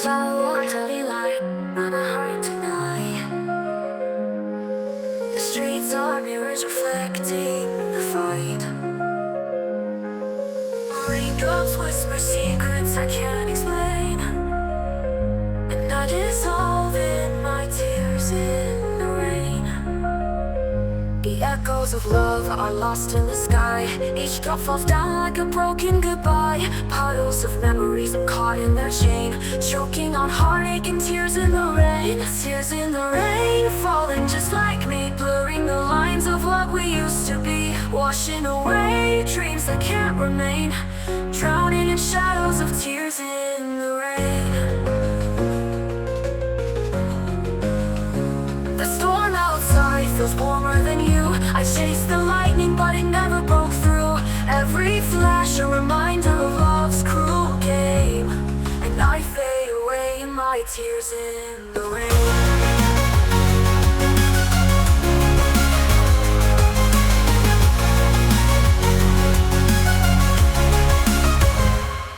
'cause I want to be light on a heart tonight. The streets are mirrors reflecting the fight. Raindrops whisper secrets I can't explain, and I dissolve in my tears in the rain. The echoes of love are lost in the sky. Each drop falls down like a broken goodbye. Puddles of memories I'm caught in their chain, choking on heartache and tears in the rain. Tears in the rain, falling just like me, blurring the lines of what we used to be, washing away dreams that can't remain, drowning in shadows of tears in the rain. The storm outside feels warmer than you. I chased the lightning but it never broke through. Every flash a reminder of love's cruel game, and I fade away in my tears in the rain.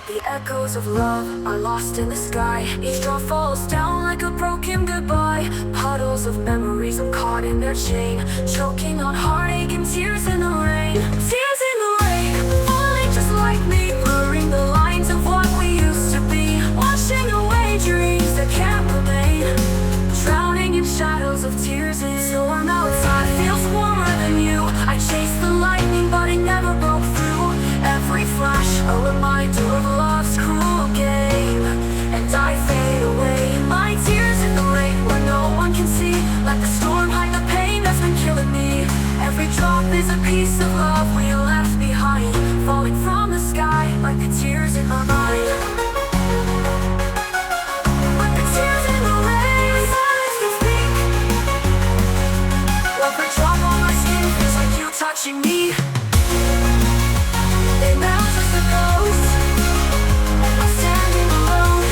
The echoes of love are lost in the sky. Each drop falls down like a broken goodbye. Puddles of memories I'm caught in their chain, choking on heartache and tears in the rain. Tears in the rain, falling just like me, blurring the lines of what we used to be, washing away dreams that can't remain, drowning in shadows of tears in the storm outside feels warmer than you. I chased the lightning but it never broke through. Every flash a reminder of love's cruel game, and I fade away in my tears in the rain where no one can see. Let the storm hide the pain that's been killing me. Every drop is a piece of love we left behind, falling from the sky like the tears in my mind. Like the tears in the rain, silence can speak. Every drop on my skin feels like you touching me. They melt as a ghost, and I'm standing alone,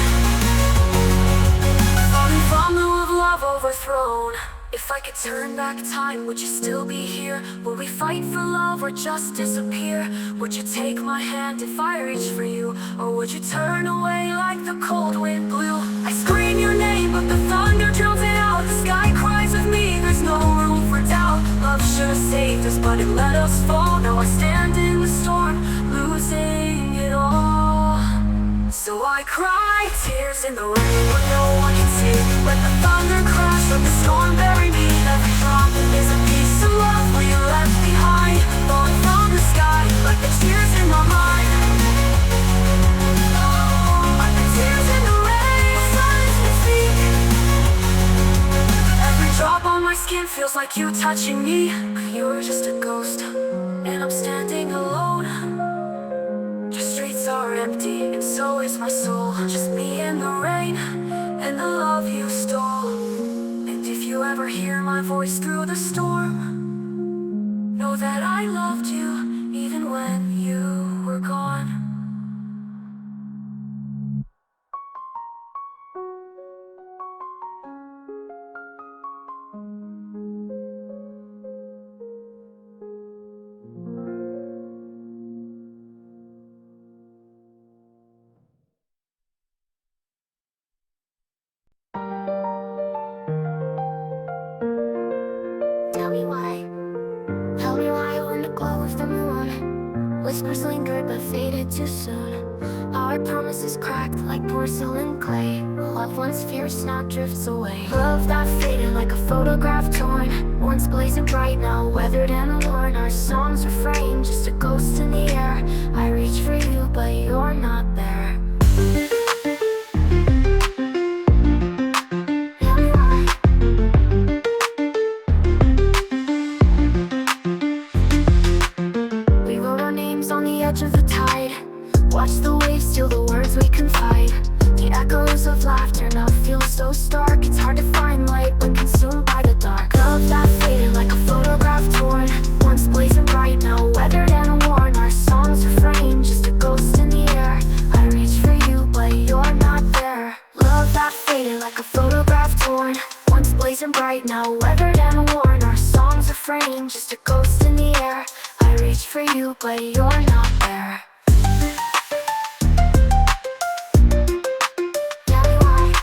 falling from the of love overthrown. If I could turn back time, would you still be here? Would we fight for love or just disappear? Would you take my hand if I reach for you? Or would you turn away like the cold wind blew? I scream your name but the thunder drowns it out. The sky cries with me, there's no room for doubt. Love should have saved us but it let us fall. Now I stand in the storm, losing it all. So I cry tears in the rain where no one can see. Let the thunder crash, let the storm bury me. Every drop is a piece of love we left behind, falling from the sky like the tears in my mind. Like the tears in the rain, silence can speak. Every drop on my skin feels like you touching me. You're just a ghost, and I'm standing alone. The streets are empty, and so is my soul. Just me and the rain, and the love you stole. And if you ever hear my voice through the storm, know that I loved you even when you were gone. Tell me why when the glow of the moon whispers lingered but faded too soon. Our promises cracked like porcelain clay. Loved ones' fears now drifts away. Love that faded like a photograph torn, once blazing bright, now weathered and worn. Our songs refrain, just a ghost in the air. I reach for you but you're not there. Of the tide, watch the waves steal the words we confide. The echoes of laughter now feel so stark. It's hard to find light when consumed by the dark. Love that faded like a photograph torn, once blazing bright, now weathered and worn. Our songs refrain, just a ghost in the air. I reach for you but you're not there. Love that faded like a photograph torn, once blazing bright, now weathered and worn. Our songs refrain, just a ghost in the air. I reach for you but you're not there. Tell me why.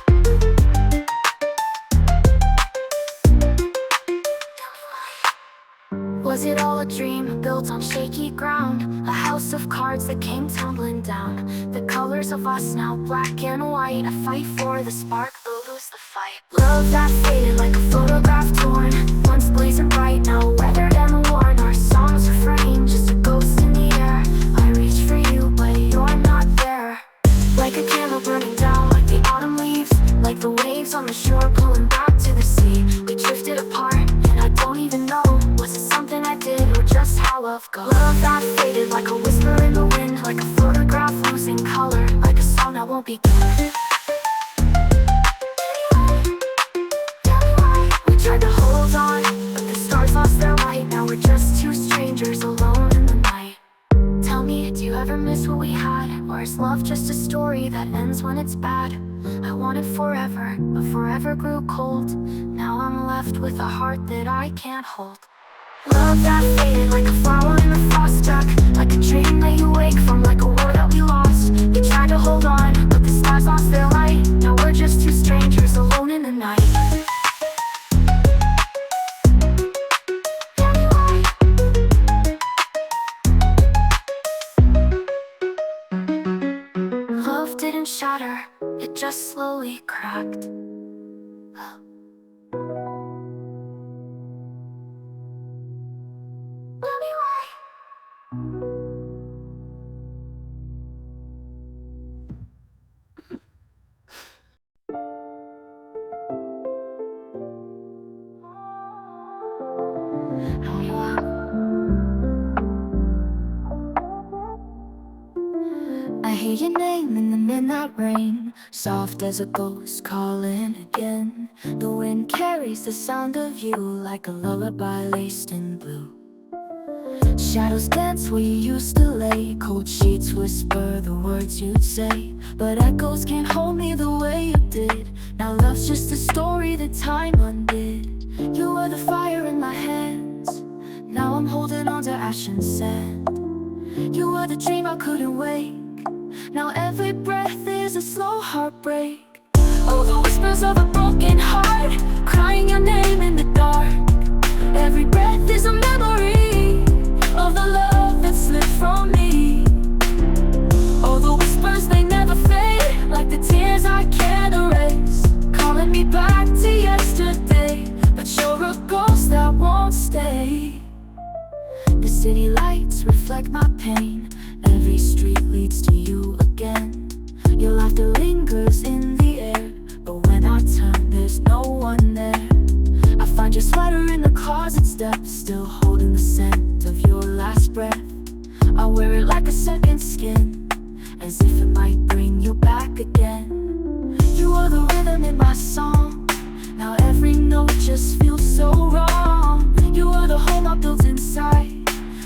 a dream built on shaky ground, a house of cards that came tumbling down. The colors of us now black and white, a fight for the spark, they'll lose the fight. Love that faded like a photograph torn, once blazing bright, now weathered and worn. Our songs refrain, just a ghost in the air. I reach for you, but you're not there. Like a candle burning down, like the autumn leaves, like the waves on the shore pulling back to the sea. We drifted apart, and I don't even know, was it something I did or just how love goes? Love that faded like a whisper in the wind, like a photograph losing color, like a song that won't begin. We tried to hold on, but the stars lost their light. Now we're just two strangers alone in the night. Tell me, do you ever miss what we had? Or is love just a story that ends when it's bad? I wanted forever, but forever grew cold. Now I'm left with a heart that I can't hold. Love that faded like a flower in the frost stuck, like a dream that you wake from, like a war that we lost. We tried to hold on, but the stars lost their light. Now we're just two strangers alone in the night. Love didn't shatter, it just slowly cracked. I hear your name in the midnight rain, soft as a ghost calling again. The wind carries the sound of you like a lullaby laced in blue. Shadows dance where you used to lay, cold sheets whisper the words you'd say, but echoes can't hold me the way you did. Now love's just a story that time undid. You were the fire in my hands, now I'm holding on to ash and sand. You were the dream I couldn't wake, now every breath is a slow heartbreak. Oh, the whispers of a broken heart, crying your name in the dark. Every breath is a memory of the love that slipped from me. Oh, the whispers, they never fade, like the tears I can't erase, calling me back to yesterday, but you're a ghost that won't stay. The city lights reflect my pain, every street leads to you again. Your laughter lingers in the air, but when I turn there's no one there. I find your sweater in the closet steps, still holding the scent of your last breath. I wear it like a second skin, as if it might bring you back again. You are the rhythm in my song, now every note just feels so wrong. You are the home I built inside,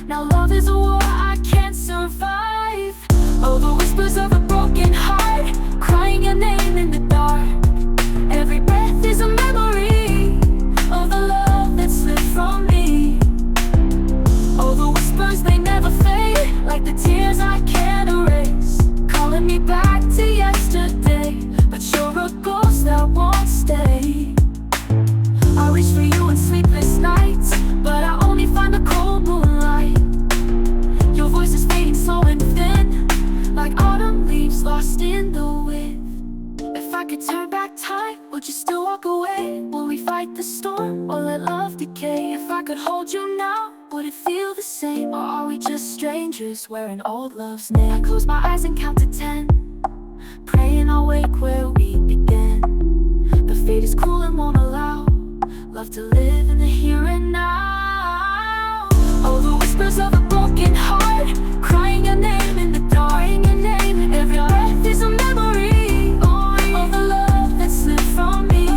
now love is a war I can't survive. Oh, the whispers of a broken heart, crying your name in the dark. Every breath is a memory of the love that slipped from me. Oh, the whispers, they never fade, like the tears I can't erase, calling me back to yesterday, but you're a ghost that won't stay. I reach for you in sleepless nights, but I only find the cold moonlight. Your voice is fading slow and thin, like autumn leaves lost in the wind. If I could turn back time, would you still walk away? Will we fight the storm or let love decay? If I could hold you now, would it feel the same? Or are we just strangers wearing old love's name? I close my eyes and count to 10, praying I'll wake where we began. The fate is cruel and won't allow love to live in the here and now. Oh, the whispers of a broken heart, crying your name in the dark. Your name, every breath is a memory of the love that slipped from me.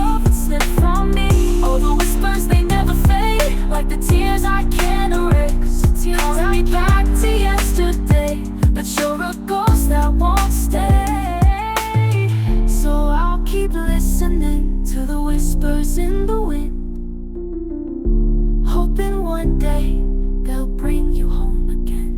Oh, the whispers, they never fade, like the tears I can't erase, calling me back to yesterday, but you're a ghost that won't stay. So I'll keep listening to the whispers in the wind, hoping one day they'll bring you home again.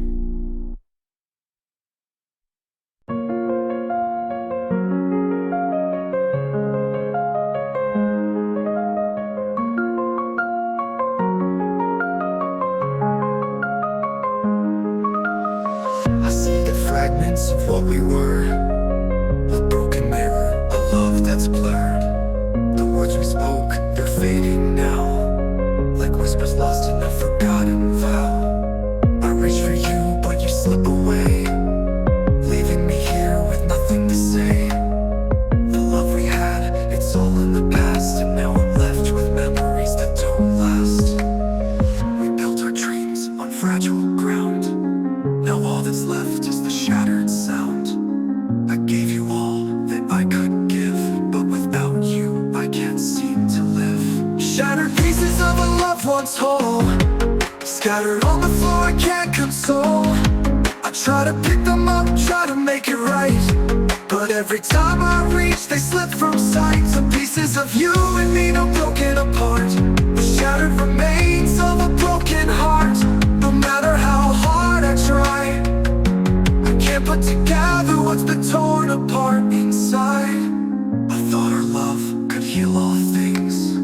fragments of what we were. A broken mirror, a love that's blurred. The words we spoke, they're fading now, like whispers lost in a forgotten vow. I reach for you, but you slip away, leaving me here with nothing to say. The love we had, it's all in the past, and now I'm left with memories that don't last. We built our dreams on fragile ground. Now all that's left is the shattered sound. I gave you all that I could give, but without you, I can't seem to live. Shattered pieces of a loved one's whole, scattered on the floor, I can't console. I try to pick them up, try to make it right, but every time I reach, they slip from sight. Some pieces of you and me now broken apart, the shattered remains of a broken heart. No matter how hard I try, I can't put together what's been torn apart inside. I thought our love could heal all things,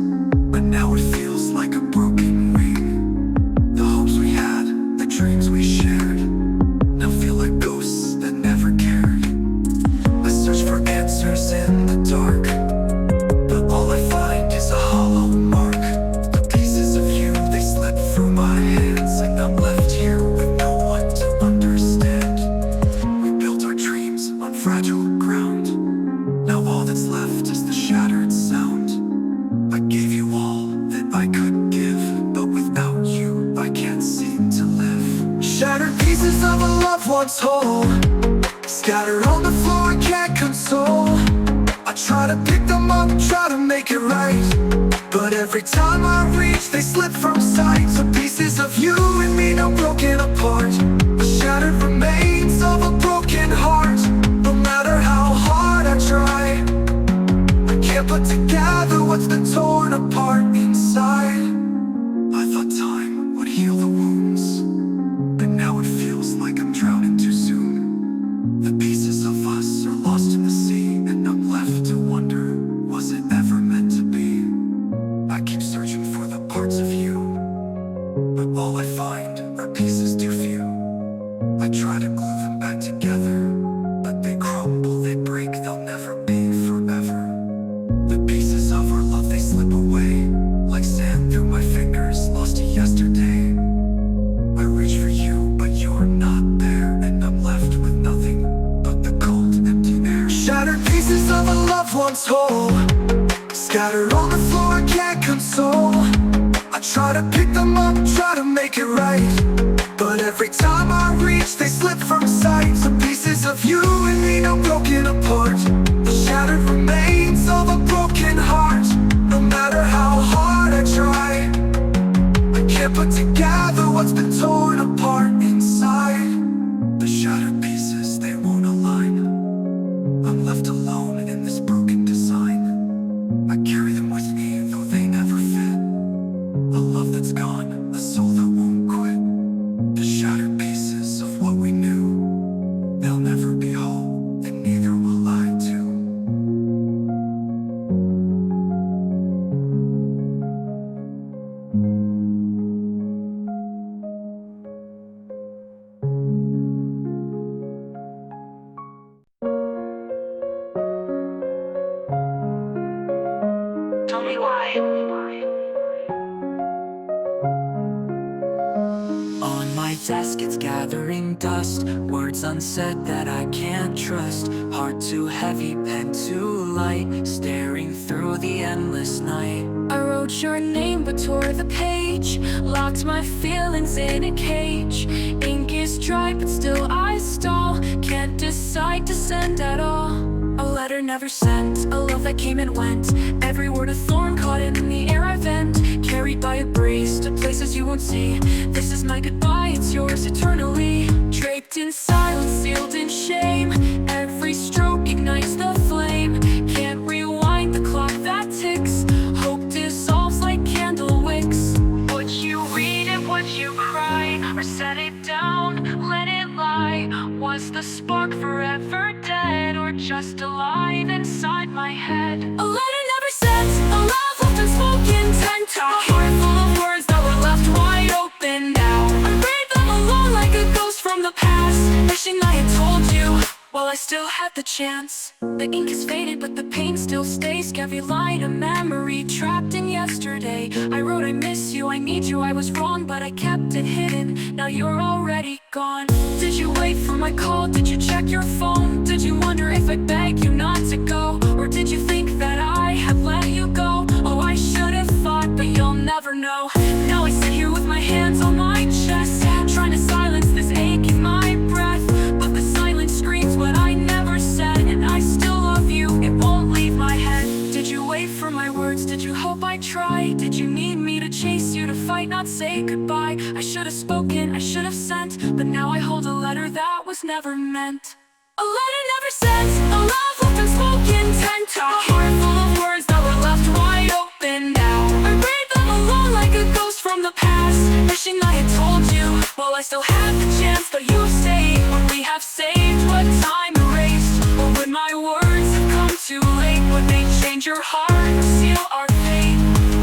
but now it feels like a broken wing. The hopes we had, the dreams we shared, now feel like ghosts that never cared. I search for answers in the dark, but all I find is a hollow mark. The pieces of you, they slip through my hands, and I'm left here with no one to understand. We built our dreams on fragile ground. Now all that's left is the shattered sound. I gave you all that I could give, but without you, I can't seem to live. Shattered pieces of a loved one's whole, scattered on the floor, I can't console. I try to pick them up, try to make it right, but every time I reach, they slip from sight. Some pieces of you and me now broken apart, the shattered remains of a broken heart. No matter how hard I try, I can't put together what's been torn apart inside. I thought time would heal the wounds, but now it feels like I'm drowning too soon. The pieces of us are lost in the sea, and I'm left to wonder, was it ever meant to be? I keep searching for the parts of you, but all I find are pieces too few. I try to glue them back together, but they crumble, they break, they'll never be forever. The pieces of our love, they slip away, like sand through my fingers, lost to yesterday. I reach for you, but you're not there, and I'm left with nothing but the cold, empty air. Shattered pieces of a loved one's whole, scattered on the floor, I can't console. I try to pick them up, try to make it right, but every time I reach, they slip from sight. Some pieces of you and me now broken apart, the shattered remains of a broken heart. No matter how hard I try, I can't put together what's been torn apart inside. The shattered pieces, they won't align. I'm left alone in this broken design. I carry them with me, though they never fit. A love that's gone, a soul that won't quit. The shattered pieces of what we knew, they'll never be whole, and neither will I too. Tell me why. On my desk it's gathering dust, words unsaid that I can't trust. Heart too heavy, pen too light, staring through the endless night. I wrote your name but tore the page, locked my feelings in a cage. Ink is dry but still I stall, can't decide to send at all. A letter never sent, a love that came and went, every word a thorn caught in the air I vent. Carried by a breeze to places you won't see. This is my goodbye, it's yours eternally. Draped in silence, sealed in shame, every stroke ignites the flame. Can't rewind the clock that ticks, hope dissolves like candle wicks. Would you read it, would you cry, or set it down, let it lie? Was the spark forever dead, or just alive inside my head? A letter never sent, a love left unspoken, a heart full of words that were left wide open. Now I read them alone like a ghost from the past, wishing I had told you while I still had the chance. The ink is faded but the pain still stays. Every line a memory trapped in yesterday. I wrote I miss you, I need you, I was wrong, but I kept it hidden. Now you're already gone. Did you wait for my call? Did you check your phone? Did you wonder if I begged you not to go? Or did you think that I had let you go? Oh, I should have thought, but you'll never know. Now I sit here with my hands on my chest, trying to silence this ache in my breath. But the silence screams what I never said, and I still love you, it won't leave my head. Did you wait for my words? Did you hope I'd try? Did you need me to chase you, to fight, not say goodbye? I should have spoken, I should have sent, but now I hold a letter that was never meant. A letter never sent, a love left unspoken, a heart full of words that were left wide open. Now I breathe them alone like a ghost from the past, wishing I had told you while I still had the chance. But you stayed. Would we have saved what time erased? Or would my words have come too late? Would they change your heart or seal our fate?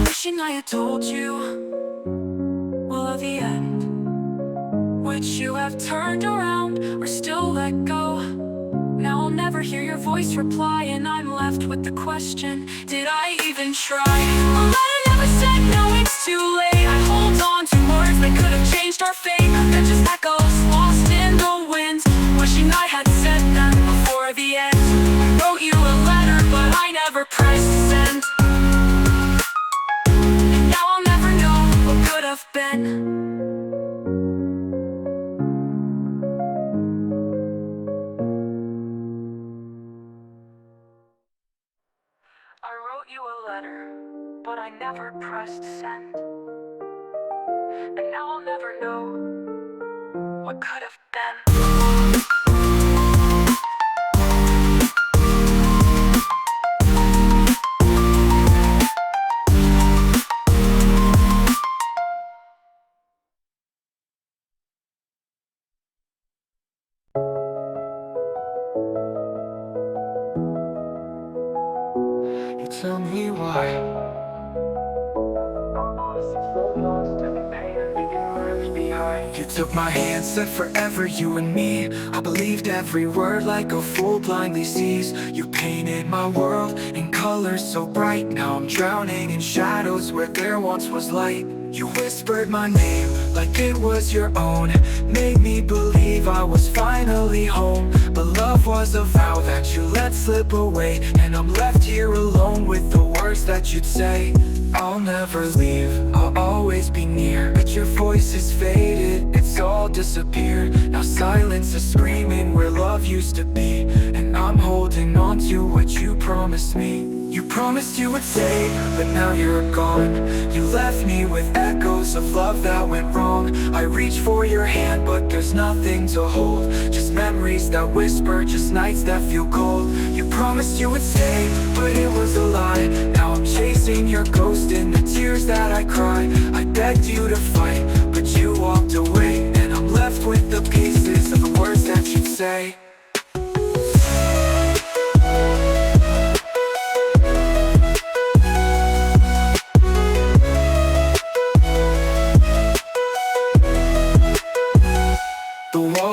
Wishing I had told you. Will at the end, would you have turned around or still let go? Now I'll never hear your voice reply, and I'm left with the question, did I even try? A letter never said, now it's too late. I hold on to words that could have changed our fate. They're just echoes lost in the wind, wishing I had said them before the end. I wrote you a letter, but I never pressed send. And now I'll never know what could have been. I wrote you a letter, but I never pressed send. And now I'll never know what could have been. You tell me why. You took my hand, said forever you and me. I believed every word like a fool blindly sees. You painted my world in colors so bright. Now I'm drowning in shadows where there once was light. You whispered my name like it was your own, made me believe I was finally home. But love was a vow that you let slip away, and I'm left here alone with the words that you'd say. I'll never leave, I'll always be near. But your voice is faded, it's all disappeared. Now silence is screaming where love used to be, and I'm holding on to what you promised me. You promised you would stay, but now you're gone. You left me with echoes of love that went wrong. I reach for your hand, but there's nothing to hold. Just memories that whisper, just nights that feel cold. You promised you would stay, but it was a lie. Now I'm chasing your ghost in the tears that I cry. I begged you to fight, but you walked away, and I'm left with the pieces of the words that you'd say.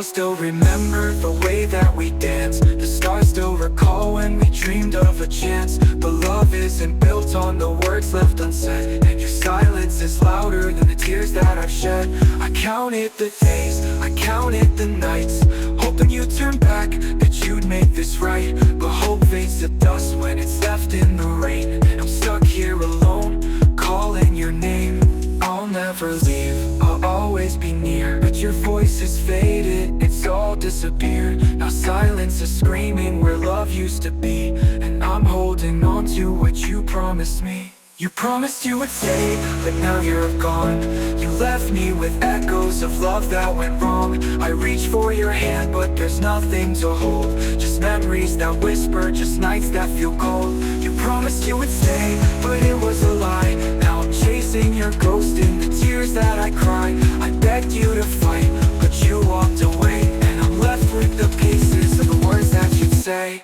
Still remember the way that we danced. The stars still recall when we dreamed of a chance. But love isn't built on the words left unsaid, and your silence is louder than the tears that I've shed. I counted the days, I counted the nights, hoping you'd turn back, that you'd make this right. But hope fades to dust when it's left in the rain, and I'm stuck here alone, calling your name. I'll never leave, I'll always be near. But your voice is faded, it's all disappeared. Now silence is screaming where love used to be, and I'm holding on to what you promised me. You promised you would stay, but now you're gone. You left me with echoes of love that went wrong. I reach for your hand, but there's nothing to hold. Just memories that whisper, just nights that feel cold. You promised you would stay, but it was a lie. Now I'm chasing your ghost in the tears that I cry. I begged you to fight, but you walked away, and I'm left with the pieces of the words that you'd say.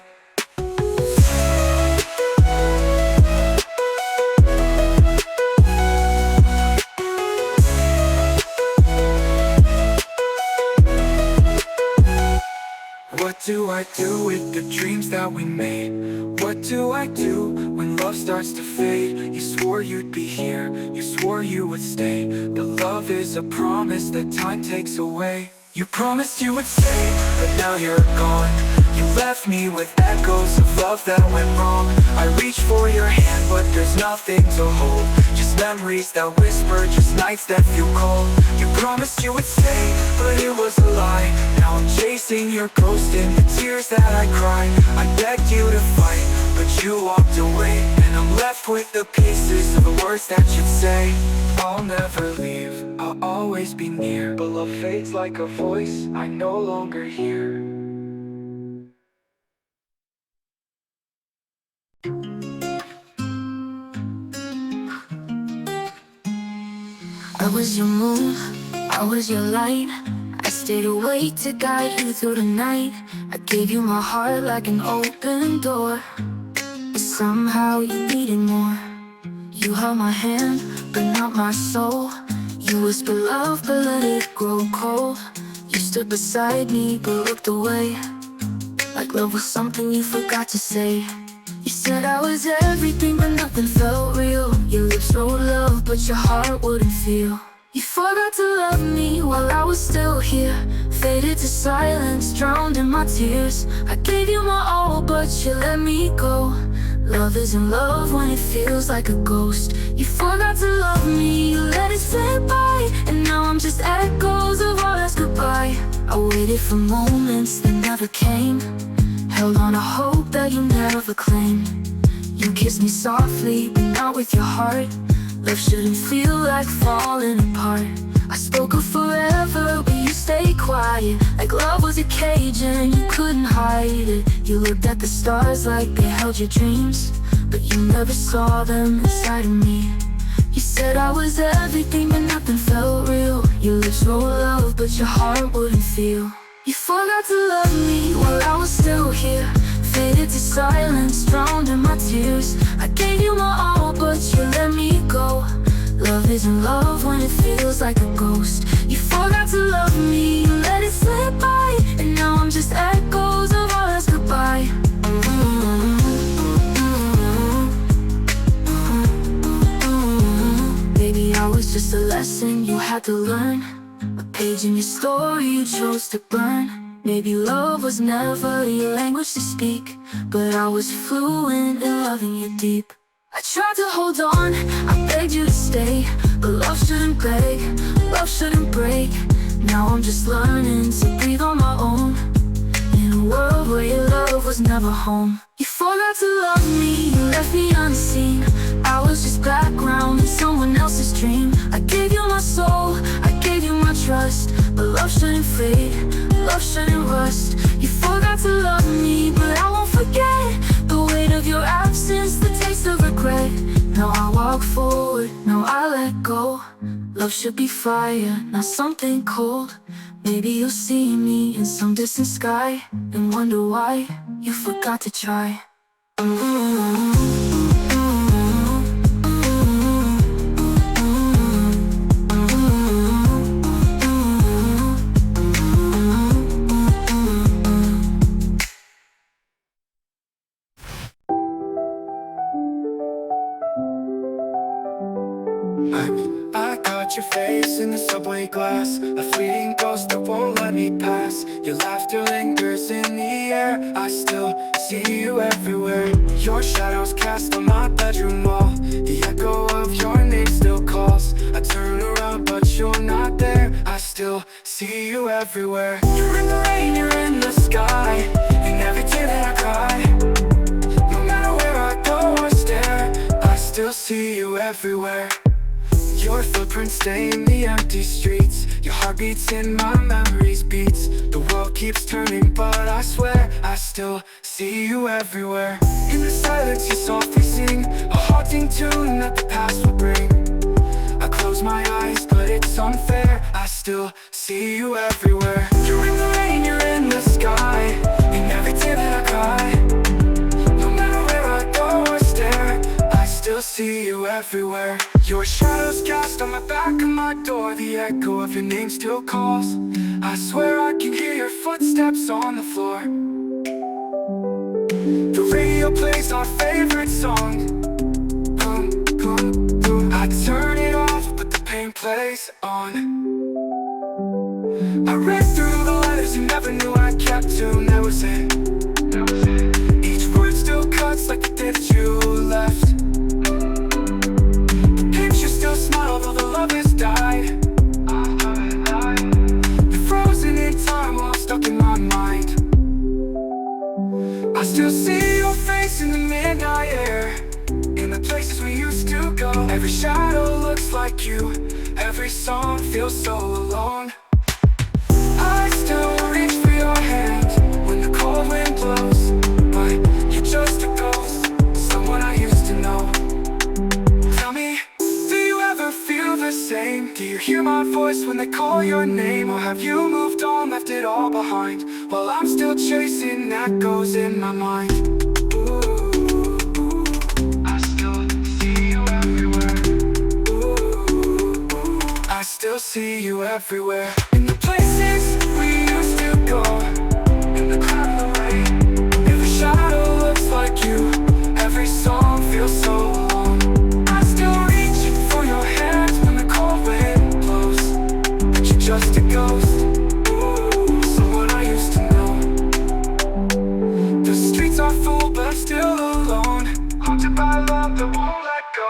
What do I do with the dreams that we made? What do I do when love starts to fade? You swore you'd be here, you swore you would stay. But love is a promise that time takes away. You promised you would stay, but now you're gone. You left me with echoes of love that went wrong. I reach for your hand, but there's nothing to hold. Just memories that whisper, just nights that feel cold. You promised you would stay, but it was a lie. Now I'm chasing your ghost in the tears that I cry. I begged you to fight, but you walked away. And I'm left with the pieces of the words that you'd say. I'll never leave, I'll always be near. But love fades like a voice I no longer hear. I was your moon, I was your light. I stayed awake to guide you through the night. I gave you my heart like an open door, but somehow you needed more. You held my hand, but not my soul. You whispered love, but let it grow cold. You stood beside me, but looked away, like love was something you forgot to say. You said I was everything, but nothing felt real. Your lips wrote love, but your heart wouldn't feel. You forgot to love me while I was still here. Faded to silence, drowned in my tears. I gave you my all, but you let me go. Love isn't love when it feels like a ghost. You forgot to love me, you let it slip by. And now I'm just echoes of all that's goodbye. I waited for moments that never came, held on a hope that you never claimed. You kissed me softly, but not with your heart. Love shouldn't feel like falling apart. I spoke of forever, but you stayed quiet, like love was a cage and you couldn't hide it. You looked at the stars like they held your dreams, but you never saw them inside of me. You said I was everything, but nothing felt real. Your lips wrote love, but your heart wouldn't feel. You forgot to love me while I was still here. Faded to silence, drowned in my tears. I gave you my all, but you let me go. Love isn't love when it feels like a ghost. You forgot to love me, you let it slip by. And now I'm just echoes of all that's goodbye. Baby, I was just a lesson you had to learn, a page in your story you chose to burn. Maybe love was never your language to speak, but I was fluent in loving you deep. I tried to hold on, I begged you to stay, but love shouldn't beg, love shouldn't break. Now I'm just learning to breathe on my own, in a world where your love was never home. You forgot to love me, you left me unseen. I was just background in someone else's dream. I gave you my soul, I gave you my trust, but love shouldn't fade, love shouldn't rust. You forgot to love me, but I won't forget the weight of your absence, the taste of regret. Now I walk forward, now I let go. Love should be fire, not something cold. Maybe you'll see me in some distant sky and wonder why you forgot to try. I got your face in the subway glass, a fleeting ghost that won't let me pass. Your laughter lingers in the air, I still see you everywhere. Your shadows cast on my bedroom wall, the echo of your name still calls. I turn around but you're not there, I still see you everywhere. You're in the rain, you're in the sky, and every tear that I cry. No matter where I go or stare, I still see you everywhere. Your footprints stain the empty streets, your heart beats in my memories beats. The world keeps turning but I swear I still see you everywhere. In the silence you softly sing a haunting tune that the past will bring. I close my eyes but it's unfair, I still see you everywhere. You're in the rain, you're in the sky, and every tear that I cry. No matter where I go or stare, I still see you everywhere. Your shadows cast on the back of my door, the echo of your name still calls. I swear I can hear your footsteps on the floor. The radio plays our favorite song. Boom, boom, boom. I turn it off, but the pain plays on. I read through the letters you never knew I kept to. That was it. Each word still cuts like the day that you left. The picture still smile though the love has died. You're frozen in time while I'm stuck in my mind. I still see your face in the midnight air, in the places we used to go. Every shadow looks like you, every song feels so alone. I still reach for your hand when the cold wind blows, but you're just a ghost, someone I used to know. Tell me, do you ever feel the same? Do you hear my voice when they call your name? Or have you moved on, left it all behind? While I'm still chasing echoes in my mind. Ooh, I still see you everywhere. Ooh, I still see you everywhere. In the places we used to go, in the cloud and the rain. Every shadow looks like you, every song feels so alone. I still reach for your hand when the cold wind blows, but you're just a ghost, someone I used to know. The streets are full but I'm still alone, haunted by love that won't let go.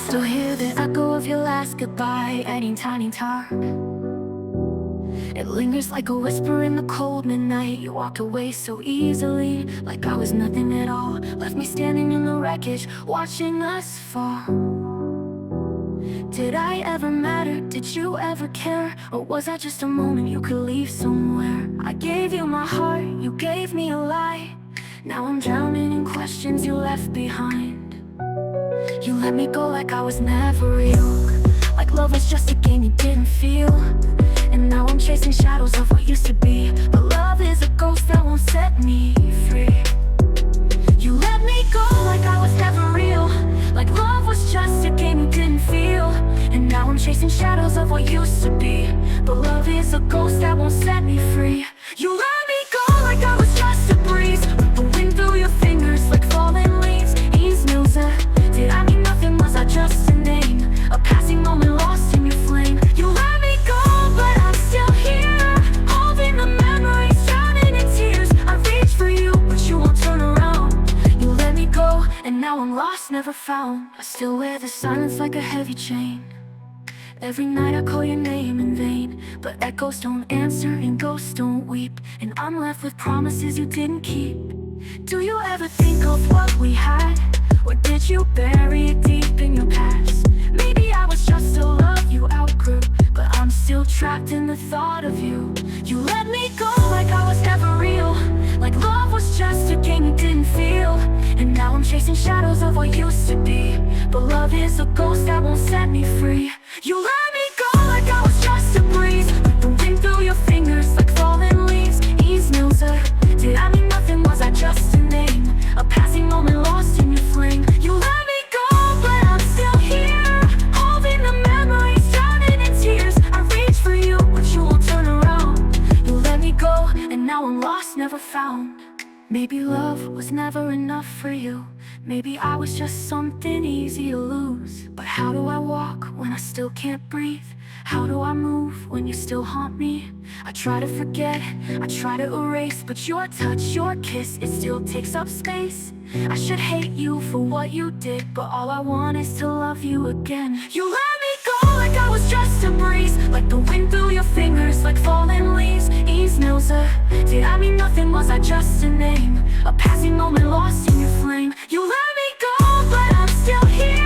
Still hear the echo of your last goodbye, adding tiny talk. It lingers like a whisper in the cold midnight. You walked away so easily, like I was nothing at all. Left me standing in the wreckage, watching us fall. Did I ever matter? Did you ever care? Or was I just a moment you could leave somewhere? I gave you my heart, you gave me a lie. Now I'm drowning in questions you left behind. You let me go like I was never real, like love was just a game you didn't feel. And now I'm chasing shadows of what used to be, but love is a ghost that won't set me free. You let me go like I was never real, like love was just a game you didn't feel. And now I'm chasing shadows of what used to be, but love is a ghost that won't set me free. You let me go like I was just a breeze, the wind through your fingers like falling leaves. Did I mean nothing? Was I just a name? A passing moment lost in your flame. You let me go, but I'm still here, holding the memories, drowning in tears. I reach for you, but you won't turn around. You let me go, and now I'm lost, never found. I still wear the silence like a heavy chain. Every night I call your name in vain, but echoes don't answer and ghosts don't weep. And I'm left with promises you didn't keep. Do you ever think of what we had? Or did you bury it deep in your past? Maybe I was just a love you outgrew, but I'm still trapped in the thought of you. You let me go like I was never real, like love was just a game you didn't feel. And now I'm chasing shadows of what used to be, but love is a ghost that won't set me free. You let me go like I was just a breeze, the wind through your fingers like falling leaves. Did I mean nothing? Was I just a name? A passing moment lost in your flame. You let me go, but I'm still here, holding the memories, drowning in tears. I reach for you, but you won't turn around. You let me go, and now I'm lost, never found. Maybe love was never enough for you. Maybe I was just something easy to lose. But how do I walk when I still can't breathe? How do I move when you still haunt me? I try to forget, I try to erase, but your touch, your kiss, it still takes up space. I should hate you for what you did, but all I want is to love you again. You let me go like I was just a breeze, like the wind through your fingers, like falling leaves. Did I mean nothing? Was I just a name? A passing moment lost in your flame. You let me go, but I'm still here,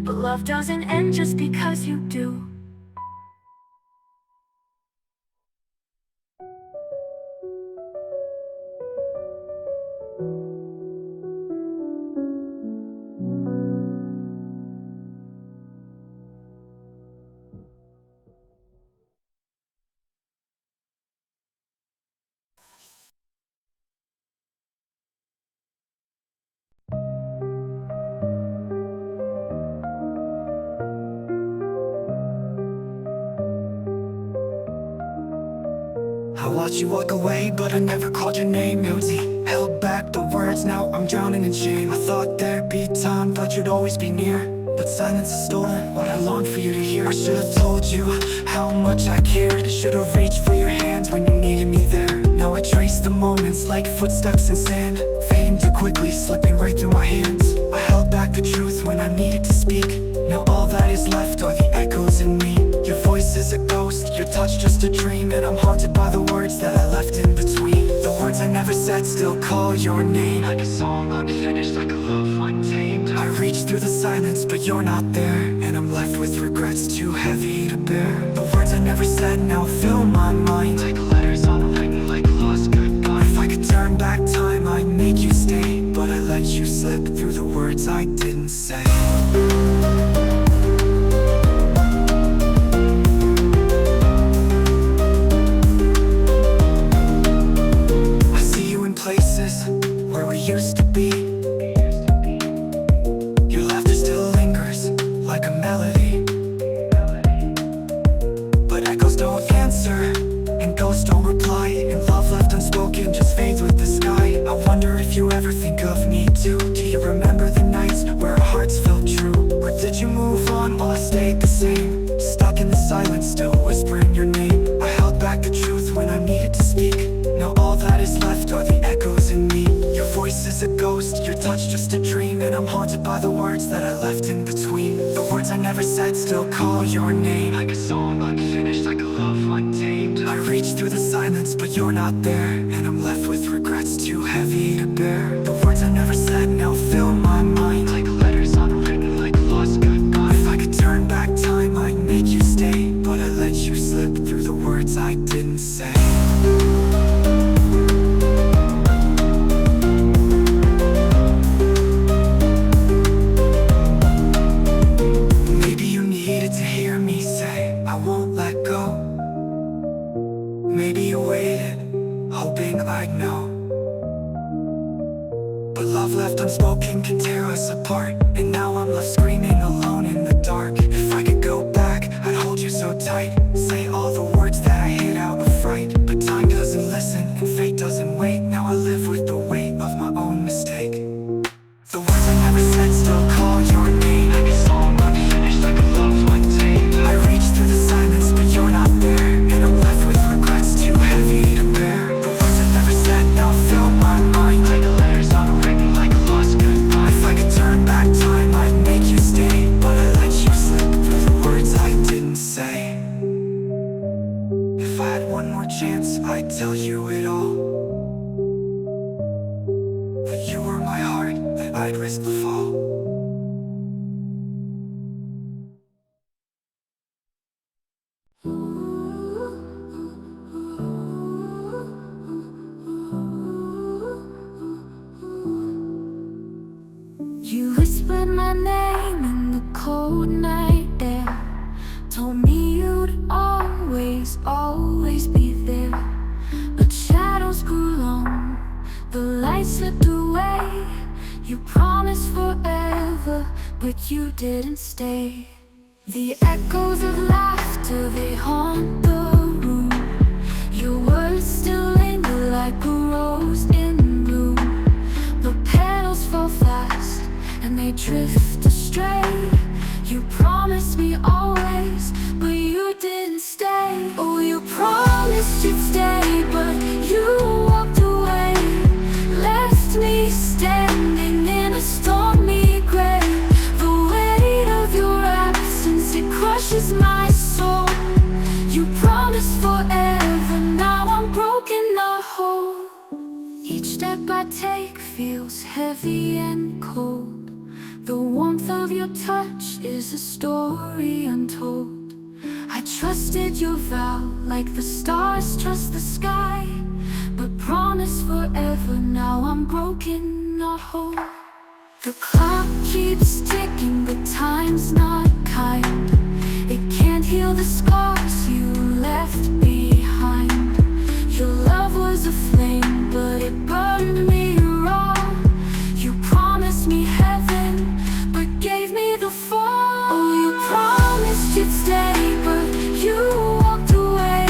But love doesn't end just because you do. I watched you walk away, but I never called your name. Empty, held back the words, now I'm drowning in shame. I thought there'd be time, thought you'd always be near, but silence has stolen what I longed for you to hear. I should've told you how much I cared. Should've reached for your hands when you needed me there. Now I trace the moments like footsteps in sand, fading too quickly, slipping right through my hands. I held back the truth when I needed to speak. Now all that is left are the echoes in me. Your voice is a ghost, your touch just a dream, and I'm haunted by the words that I left in between. The words I never said still call your name, like a song unfinished, like a love untamed. I reach through the silence, but you're not there, and I'm left with regrets too heavy to bear. The words I never said now fill my mind, like letters unwritten, like lost goodbye. If I could turn back time, I'd make you stay, but I let you slip through the words I didn't say. Where we used to be, your laughter still lingers like a melody, but echoes don't answer and ghosts don't reply, and love left unspoken just fades with the sky. I wonder if you ever think of me too. Do you remember the nights where our hearts felt true? Or did you move on while I stayed the same, stuck in the silence, still whispering your name? I held back the truth when I needed to speak. Now all that is left are the echoes in me. Your voice is a ghost, your touch just a dream, and I'm haunted by the words that I left in between. The words I never said still call your name, like a song unfinished, like a love untamed. I reach through the silence, but you're not there, and I'm left with regrets too heavy to bear. The words I never said now fill my mind, like letters unwritten, like lost goodbye. If I could turn back time, I'd make you stay, but I let you slip through the words I didn't say. Maybe you waited, hoping I'd know, but love left unspoken can tear us apart, and now I'm left screaming alone in the dark. If I could go back, I'd hold you so tight, say all the words that I hid out of fright. But time doesn't listen and fate doesn't wait. Now I live with the weight of my own mistake. The words I never said still call your name, like a song unfinished, like a love untamed. I reach through the silence, but you're not there, and I'm left with regrets too heavy to bear. The words I never said now fill my mind, like letters unwritten, like a lost goodbye. If I could turn back time, I'd make you stay, but I let you slip through the words I didn't say. If I had one more chance, I'd tell you it all, that you were my heart, that I'd risk the fall. You whispered my name in the cold night air, told me you'd always, always be there. But shadows grew long, the light slipped away. You promised forever, but you didn't stay. The echoes of laughter, they haunt the room. Your words still linger like a rose in bloom. The petals fall fast and they drift astray. You promised me always, but you didn't stay. Oh, you promised you'd stay, but you walked away, left me standing in a stormy gray. The weight of your absence, it crushes my soul. You promised forever, now I'm broken a hole. Each step I take feels heavy and cold. The warmth of your touch is a story untold. I trusted your vow like the stars trust the sky, but promised forever, now I'm broken, not whole. The clock keeps ticking, but time's not kind. It can't heal the scars you left behind. Your love was a flame, but it burned me raw. You promised me heaven, but gave me the fall. Oh, you promised you'd stay, but you walked away.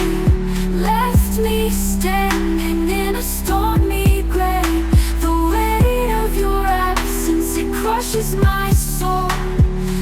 Left me standing in a stormy gray. The weight of your absence, it crushes my soul.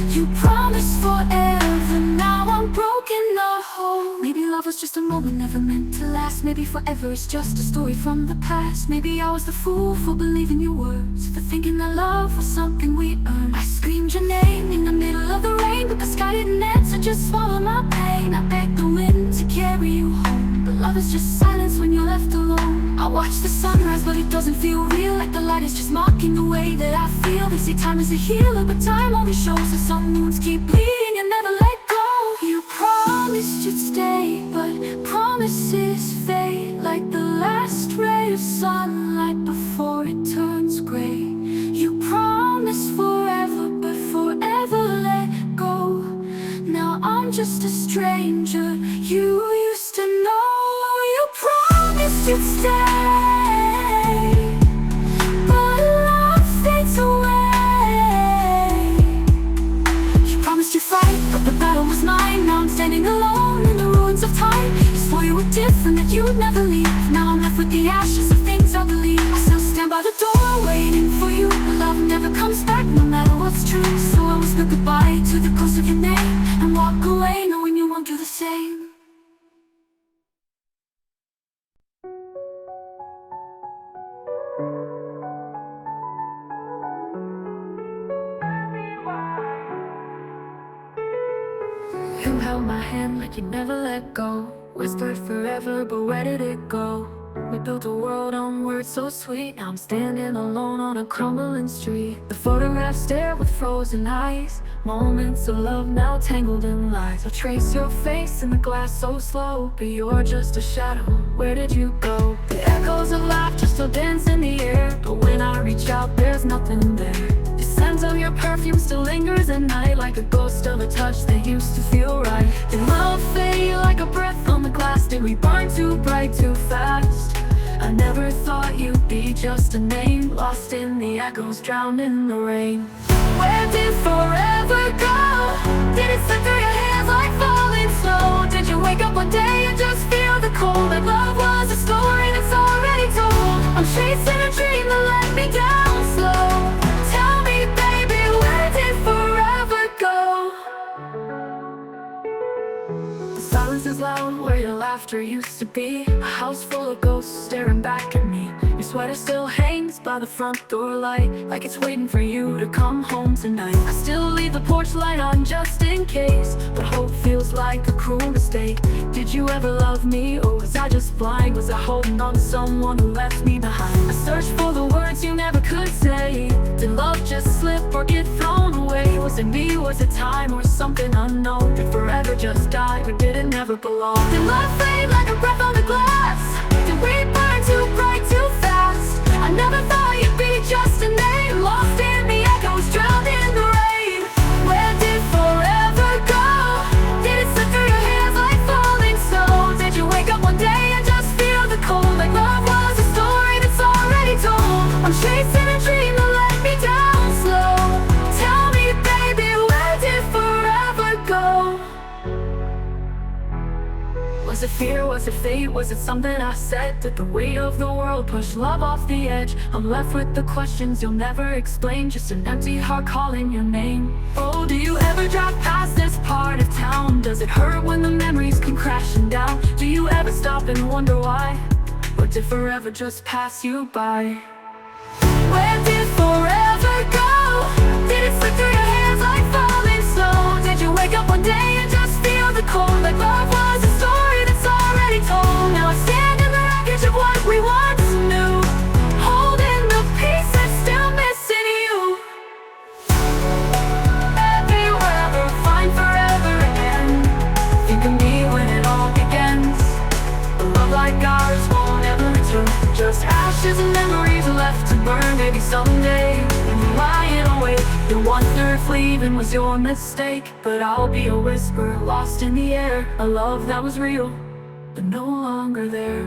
You promised forever, now I'm broken, not whole. Maybe love was just a moment, never meant to last. Maybe forever is just a story from the past. Maybe I was the fool for believing your words, for thinking that love was something we earned. I screamed your name in the middle of the rain, but the sky didn't answer, just swallowed my pain. I begged the wind to carry you home, but love is just silence when you're left alone. I watch the sunrise, but it doesn't feel real, like the light is just mocking the way that I feel. They say time is a healer, but time only shows us some wounds keep bleeding and never let go. You promised you'd stay, but promises fade, like the last ray of sunlight before it turns gray. You promised forever, but forever let go. Now I'm just a stranger you used to know. You promised you'd stay, but love fades away. You promised you'd fight, but the battle was mine. Now I'm standing alone in the ruins of time. You swore you were different, that you'd never leave. Now I'm left with the ashes of things I believe. I still stand by the door waiting for you, but love never comes back no matter what's true. So I whisper goodbye to the ghost of your name and walk away knowing you won't do the same. You held my hand like you never let go, whispered forever, but where did it go? We built a world on words so sweet. Now I'm standing alone on a crumbling street. The photographs stare with frozen eyes, moments of love now tangled in lies. I trace your face in the glass so slow, but you're just a shadow. Where did you go? The echoes of laughter still dance in the air, but when I reach out there's nothing there. The scent of your perfume still lingers at night, like a ghost of a touch that used to feel right. Did love fade like a breath on the glass? Did we burn too bright too fast? I never thought you'd be just a name, lost in the echoes, drowned in the rain. Where did forever go? Did it slip through your hands like falling snow? Did you wake up one day and just feel the cold? That love was a story that's already told. I'm chasing a dream that let me down slow. Tell me, baby, where did forever go? The silence is loud where your laughter used to be. A house full of ghosts staring back at me. Your sweater still hangs by the front door light, like it's waiting for you to come home tonight. I still leave the porch light on just in case, but hope feels like a cruel mistake. Did you ever love me, or was I just blind? Was I holding on to someone who left me behind? I searched for the words you never could say. Did love just slip or get thrown away? Was it me, was it time, or something unknown? Did forever just die, or did it never belong? Did love fade like a breath on the glass? Did we burn too bright too fast? I never thought you'd be just a name, lost in the echoes, drowned in the rain. Where did forever go? Did it slip through your hands like falling snow? Did you wake up one day and just feel the cold? Like love was a story that's already told. I'm chasing a dream that let me down slow. Tell me, baby, where did forever go? Was it fear, was it fate, was it something I said? Did the weight of the world push love off the edge? I'm left with the questions you'll never explain, just an empty heart calling your name. Oh, do you ever drive past this part of town? Does it hurt when the memories come crashing down? Do you ever stop and wonder why? Or did forever just pass you by? Where did forever go? Did it slip through your hands like falling snow? Did you wake up one day and just feel the cold? Like love was a story that's already told. Now I stand in the wreckage of what we once knew, holding the piece that's still missing you. left to burn. Maybe someday, when you're lying awake, you'll wonder if leaving was your mistake. But I'll be a whisper lost in the air, a love that was real, but no longer there.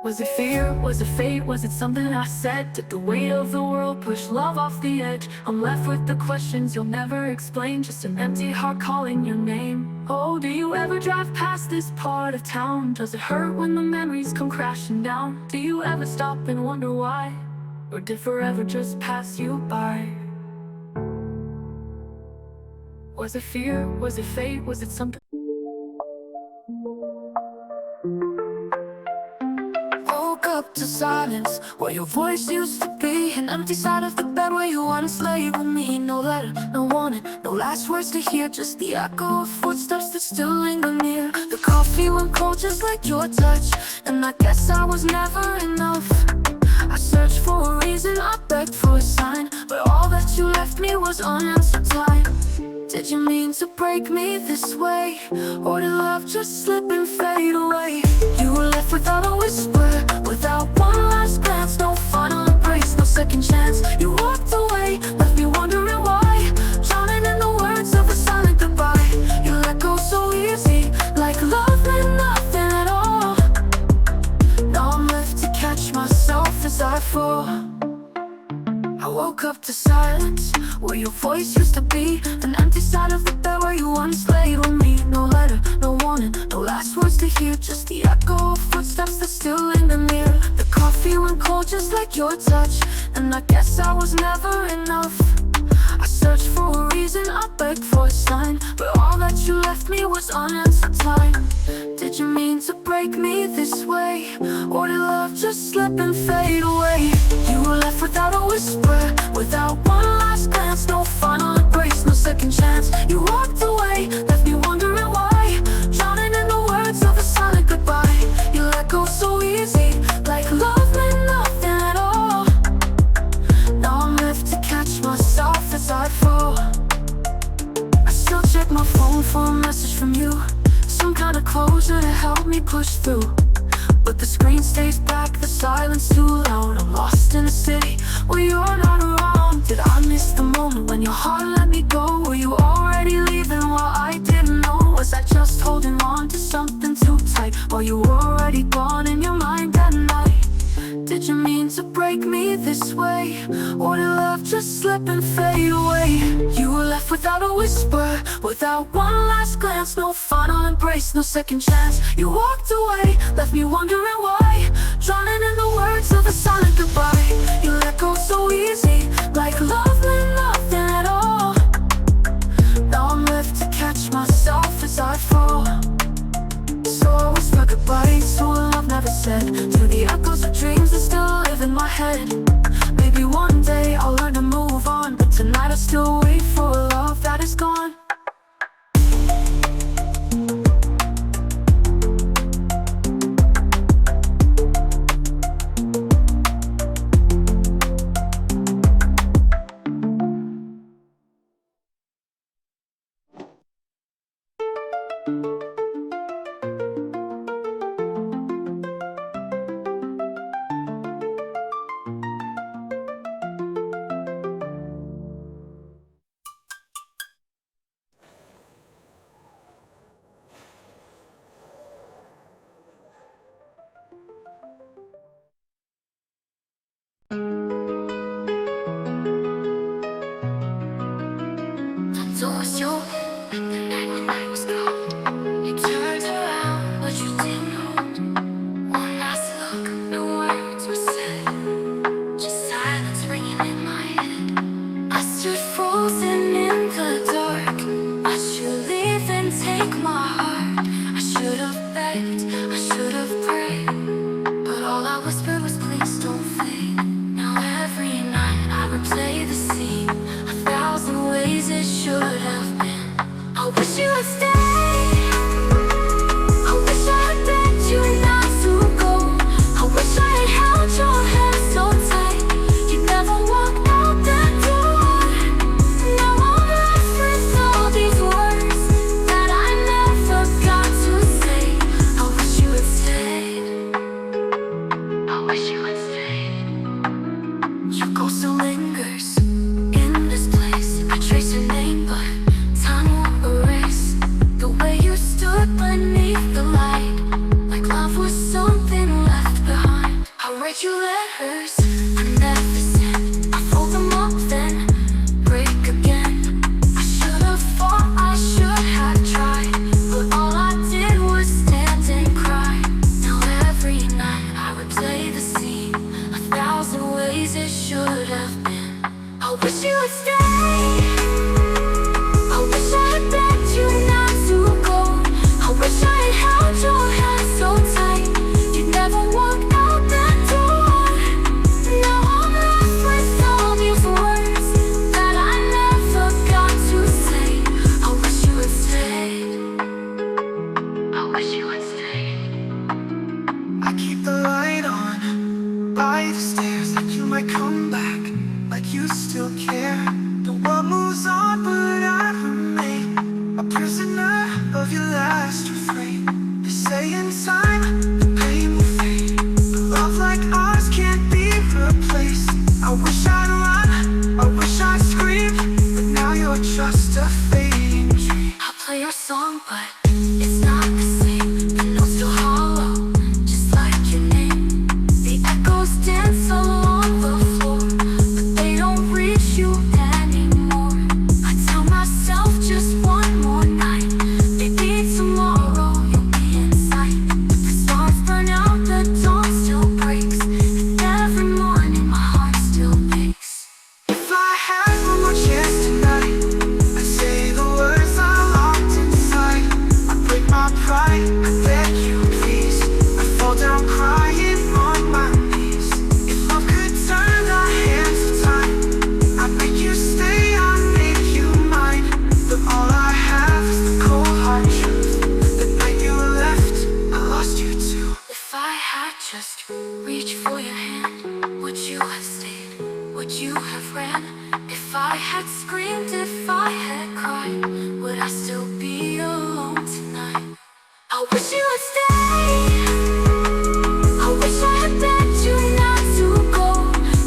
Was it fear? Was it fate? Was it something I said? Did the weight of the world push love off the edge? I'm left with the questions you'll never explain, just an empty heart calling your name. Oh, do you ever drive past this part of town? Does it hurt when the memories come crashing down? Do you ever stop and wonder why? Or did forever just pass you by? Was it fear? Was it fate? Was it something? Up to silence, where your voice used to be. An empty side of the bed where you once lay with me. No letter, no warning, no last words to hear, just the echo of footsteps that still linger near. The coffee went cold just like your touch, and I guess I was never enough. I searched for a reason, I begged for a sign, but all that you left me was unanswered time. Did you mean to break me this way? Or did love just slip and fade away? You were left without a whisper, without one last glance, no final embrace, no second chance. You walked away, left me wondering why, drowning in the words of a silent goodbye. You let go so easy, like love meant nothing at all. Now I'm left to catch myself as I fall. I woke up to silence, where your voice used to be. An empty side of the bed where you once laid with me. No letter, no warning, no last words to hear, just the echo of footsteps that still linger near. The coffee went cold just like your touch, and I guess I was never enough. I searched for a reason, I begged for a sign, but all that you left me was unanswered time. Did you mean to break me this way? Or did love just slip and fade away? You were left without a whisper, without one last glance, no final embrace, no second chance. You walked away, left me wondering why, drowning in the words of a silent goodbye. You let go so easy, like love meant nothing at all. Now I'm left to catch myself as I fall. I still check my phone for a message from you, some kind of closure to help me push through. But the screen stays black, the silence too loud. I'm lost in a city where you're not around. Did I miss the moment when your heart let me go? Were you already leaving while I didn't know? Was I just holding on to something too tight while you were already gone in your mind at night? Did you mean to break me this way? Or did love just slip and fade away? You were left without a whisper, without one last glance, no final embrace, no second chance. You walked away, left me wondering why, drowning in the words of a silent goodbye. You let go so easy, like love meant nothing at all. Now I'm left to catch myself as I fall. So I whisper goodbye to a love never said, to the echoes of dreams that still live in my head. Maybe one day I'll learn to move on, but tonight I still wait for a love that is gone. So was you the night when I was gone? You turned around, but you didn't hold. One last look, no words were said, just silence ringing in my head. I stood frozen in the dark. I should leave and take my heart. I should have begged, I should have prayed, but all I whispered was please don't fade. Now every night I replay the scene, 1,000 ways it should have been. I wish you would stay, I wish I had begged you wish you would stay. I wish I had begged you not to go. I wish I had held your hand so tight. You never walked out that door. Now I'm left with all these words that I never got to say. I wish you would stay. I wish you would stay. I keep the light on by the stairs, like you might come back, like you still care. The world moves on, but I remain a prisoner of your last refrain. They say in time, the pain will fade, but love like ours can't be replaced. I wish I'd run, I wish I'd scream, but now you're just a fading dream. I'll play your song, but it's not the same. The notes still hollow, just like your name. The echoes dance along the floor, but they don't reach you anymore. I tell myself just one more night, maybe tomorrow you'll be in sight. But the stars burn out, the dawn still breaks, and every morning my heart still aches. If I had one more chance tonight, I'd say the words I locked inside. I'd break my pride, I'd beg you please. I'd fall down crying on my knees. If love could turn the hands of time, I'd make you stay, I'd make you mine. But all I have is the cold hard truth. The night you left, I lost you too. If I had just reached for your hand, would you have stayed? Would you have ran? If I had screamed, if I had cried, would I still be alone tonight? I wish you would stay. I wish I had begged you not to go.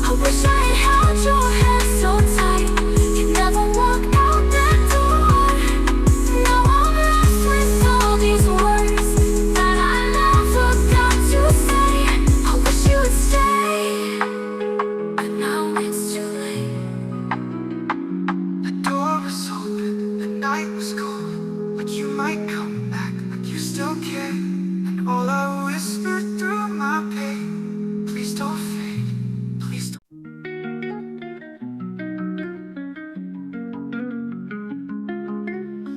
I wish I had held your hand so tight. You never walked out that door. Now I'm left with all these words that I never got to say. I wish you would stay, but now it's too late. The door was open, the night was cold, but you might come back, like you still care. And all I whispered through my pain, please don't fade, please don't.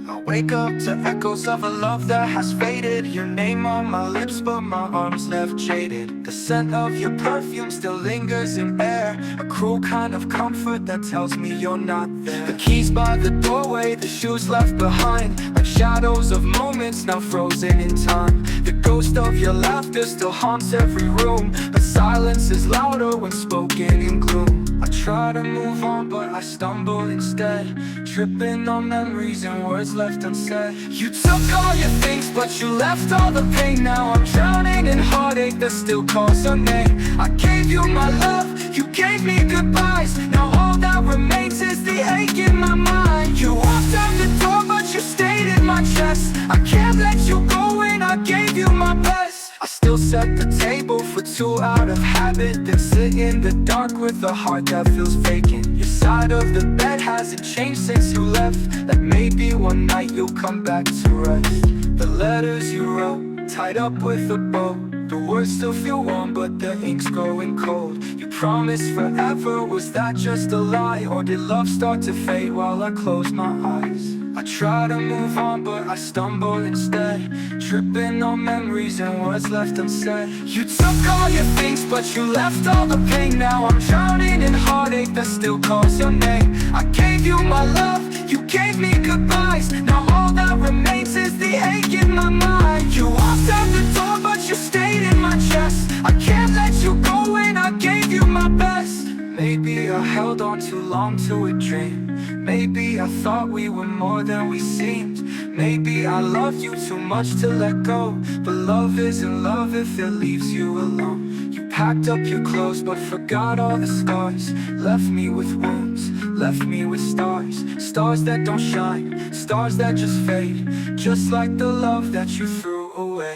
I wake up to echoes of a love that has faded. Your name on my lips, but my arms left jaded. The scent of your perfume still lingers in air, a cruel kind of comfort that tells me you're not there. The keys by the doorway, the shoes left behind, like shadows of moments now frozen in time. The ghost of your laughter still haunts every room, but silence is louder when spoken in gloom. I try to move on, but I stumble instead, tripping on memories and words left unsaid. You took all your things, but you left all the pain. Now I'm drowning in heartache that still calls your name. I gave you my love, you gave me goodbyes. Now all that remains is the ache in my mind. You walked out the door, but you stayed in my chest. I can't let you go when I gave you my best. I still set the table for two out of habit, then sit in the dark with a heart that feels vacant. Your side of the bed hasn't changed since you left, like maybe one night you'll come back to rest. The letters you wrote, tied up with a bow, the words still feel warm, but the ink's growing cold. You promised forever, was that just a lie? Or did love start to fade while I closed my eyes? I try to move on, but I stumble instead, tripping on memories and words left unsaid. You took all your things, but you left all the pain. Now I'm drowning in heartache that still calls your name. I gave you my love, you gave me goodbyes. Now all that remains is the ache in my mind. You walked out the door, but you stayed in my chest. I can't let you go when I gave you my best. Maybe I held on too long to a dream. Maybe I thought we were more than we seemed. Maybe I loved you too much to let go. But love isn't love if it leaves you alone. You packed up your clothes but forgot all the scars. Left me with wounds, left me with stars. Stars that don't shine, stars that just fade, just like the love that you threw away.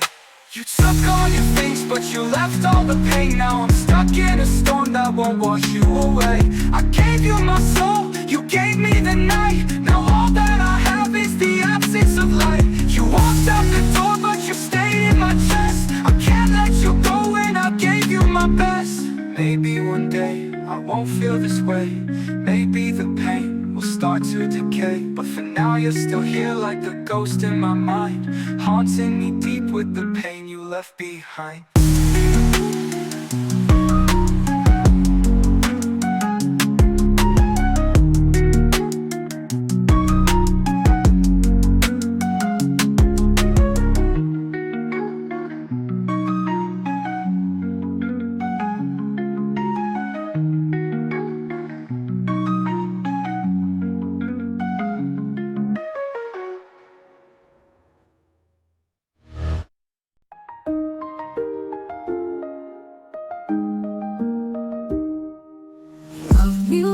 You took all your things, but you left all the pain. Now I'm stuck in a storm that won't wash you away. I gave you my soul, you gave me the night. Now all that I have is the absence of light. You walked out the door, but you stayed in my chest. I can't let you go when I gave you my best. Maybe one day I won't feel this way. Maybe the to decay. But for now you're still here like the ghost in my mind, haunting me deep with the pain you left behind.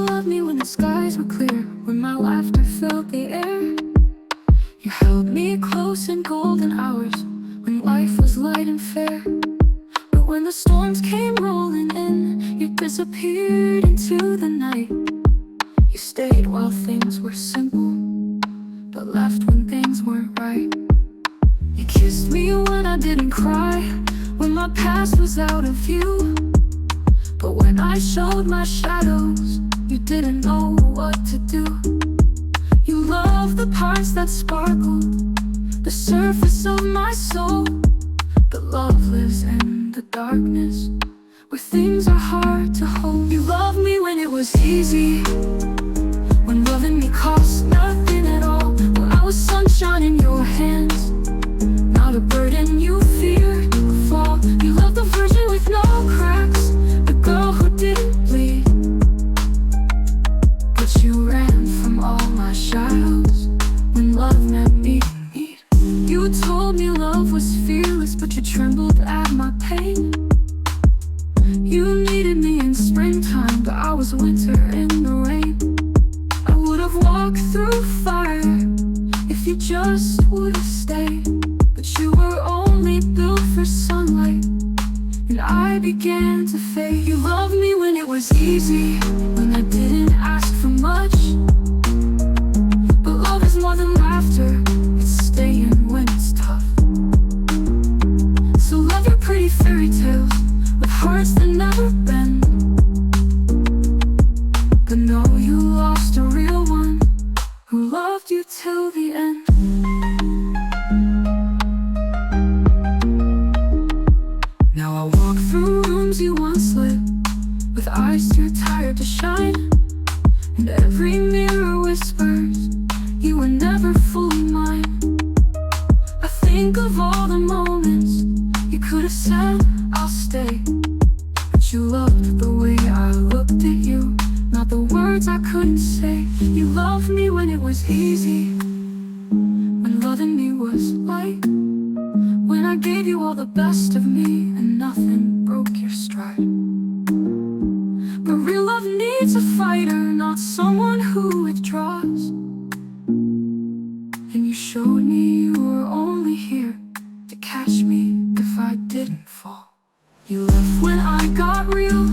Love me when the skies were clear, when my laughter filled the air. You held me close in golden hours, when life was light and fair. But when the storms came rolling in, you disappeared into the night. You stayed while things were simple, but left when things weren't right. You kissed me when I didn't cry, when my past was out of view. But when I showed my shadows, you didn't know what to do. You loved the parts that sparkled, the surface of my soul. But love lives in the darkness, where things are hard to hold. You loved me when it was easy, when loving me cost nothing at all. When I was sunshine in your hands, not a burden you feared would fall. You loved the virgin with no cracks, the girl who didn't bleed. But you ran from all my shadows when love met me in need. You told me love was fearless, but you trembled at my pain. You needed me in springtime, but I was winter in the rain. I would have walked through fire if you just would have stayed. But you were only built for sunlight, and I began to fade. You loved me when it was easy, when I didn't ask for much. But love is more than laughter, it's staying when it's tough. So love your pretty fairy tales with hearts that never bend. But know you lost a real one who loved you till the end. Now I walk through rooms you once lit, with eyes too tired to shine. And every mirror whispers, you were never fully mine. I think of all the moments you could have said, I'll stay. But you loved the way I looked at you, not the words I couldn't say. You loved me when it was easy, when loving me was light. When I gave you all the best of me and nothing broke your stride. But real love needs a fighter, not someone who withdraws. And you showed me you were only here to catch me if I didn't fall. You left when I got real,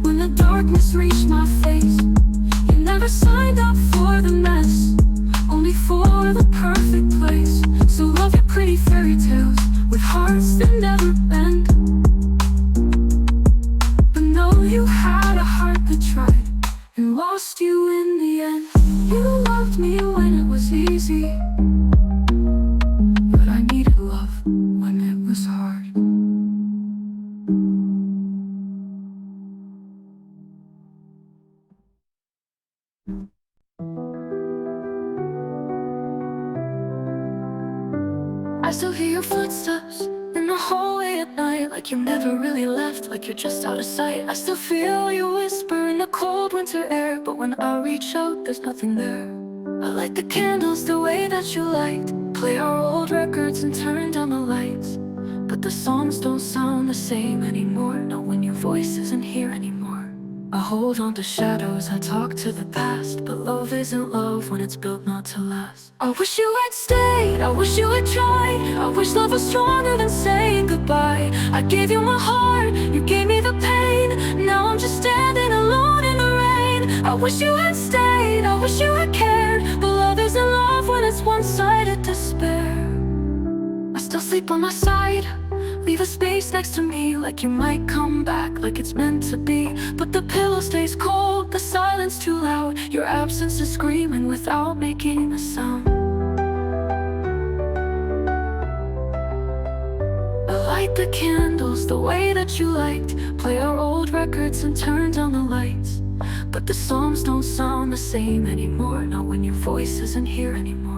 when the darkness reached my face. You never signed up for the mess, only for the perfect place. So love your pretty fairy tales with hearts that never bend. But know you had a heart that tried and lost you in the end. You loved me when it was easy, but I needed love when it was hard. I still hear your footsteps in the hallway at night, like you never really left, like you're just out of sight. I still feel you whisper in the cold winter air, but when I reach out, there's nothing there. I light the candles the way that you liked, play our old records and turn down the lights. But the songs don't sound the same anymore, not when your voice isn't here anymore. I hold on to shadows, I talk to the past, but love isn't love when it's built not to last. I wish you had stayed, I wish you had tried. I wish love was stronger than saying goodbye. I gave you my heart, you gave me the pain. Now I'm just standing alone in the rain. I wish you had stayed, I wish you had cared. But love isn't love when it's one-sided despair. I still sleep on my side, leave a space next to me, like you might come back, like it's meant to be. But the pillow stays cold, the silence too loud. Your absence is screaming without making a sound. I light the candles the way that you liked, play our old records and turn down the lights. But the songs don't sound the same anymore, not when your voice isn't here anymore.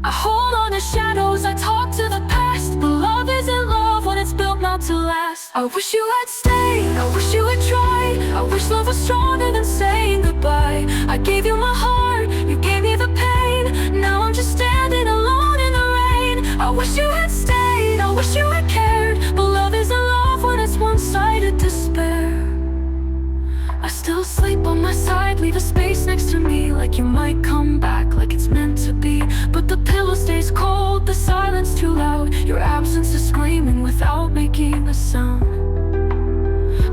I hold on to shadows, I talk to the past, but love isn't love when it's built not to last. I wish you had stayed, I wish you had tried. I wish love was stronger than saying goodbye. I gave you my heart, you gave me the pain. Now I'm just standing alone in the rain. I wish you had stayed, I wish you had cared, but love isn't love when it's one-sided despair. I still sleep on my side, leave a space next to me, like you might come back, like it's meant to be. But the pillow stays cold, the silence too loud. Your absence is screaming without making a sound.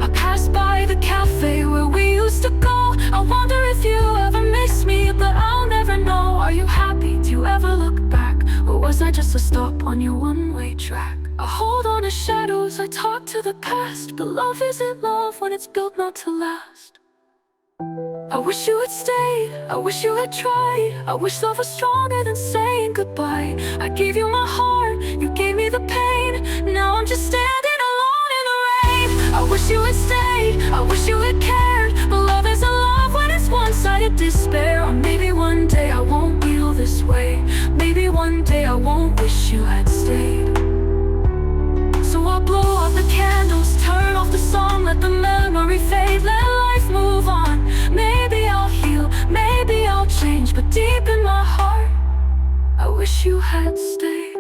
I pass by the cafe where we used to go. I wonder if you ever miss me, but I'll never know. Are you happy? Do you ever look back? Or was I just a stop on your one-way track? I hold on to shadows, I talk to the past, but love isn't love when it's built not to last. I wish you had stayed, I wish you had tried. I wish love was stronger than saying goodbye. I gave you my heart, you gave me the pain. Now I'm just standing alone in the rain. I wish you had stayed, I wish you had cared, but love isn't love when it's one-sided despair. Or maybe one day I won't feel this way. Maybe one day I won't wish you had stayed. So I'll blow out the candles, turn off the song, let the memory fade, let life move on. Maybe I'll heal, maybe I'll change, but deep in my heart, I wish you had stayed.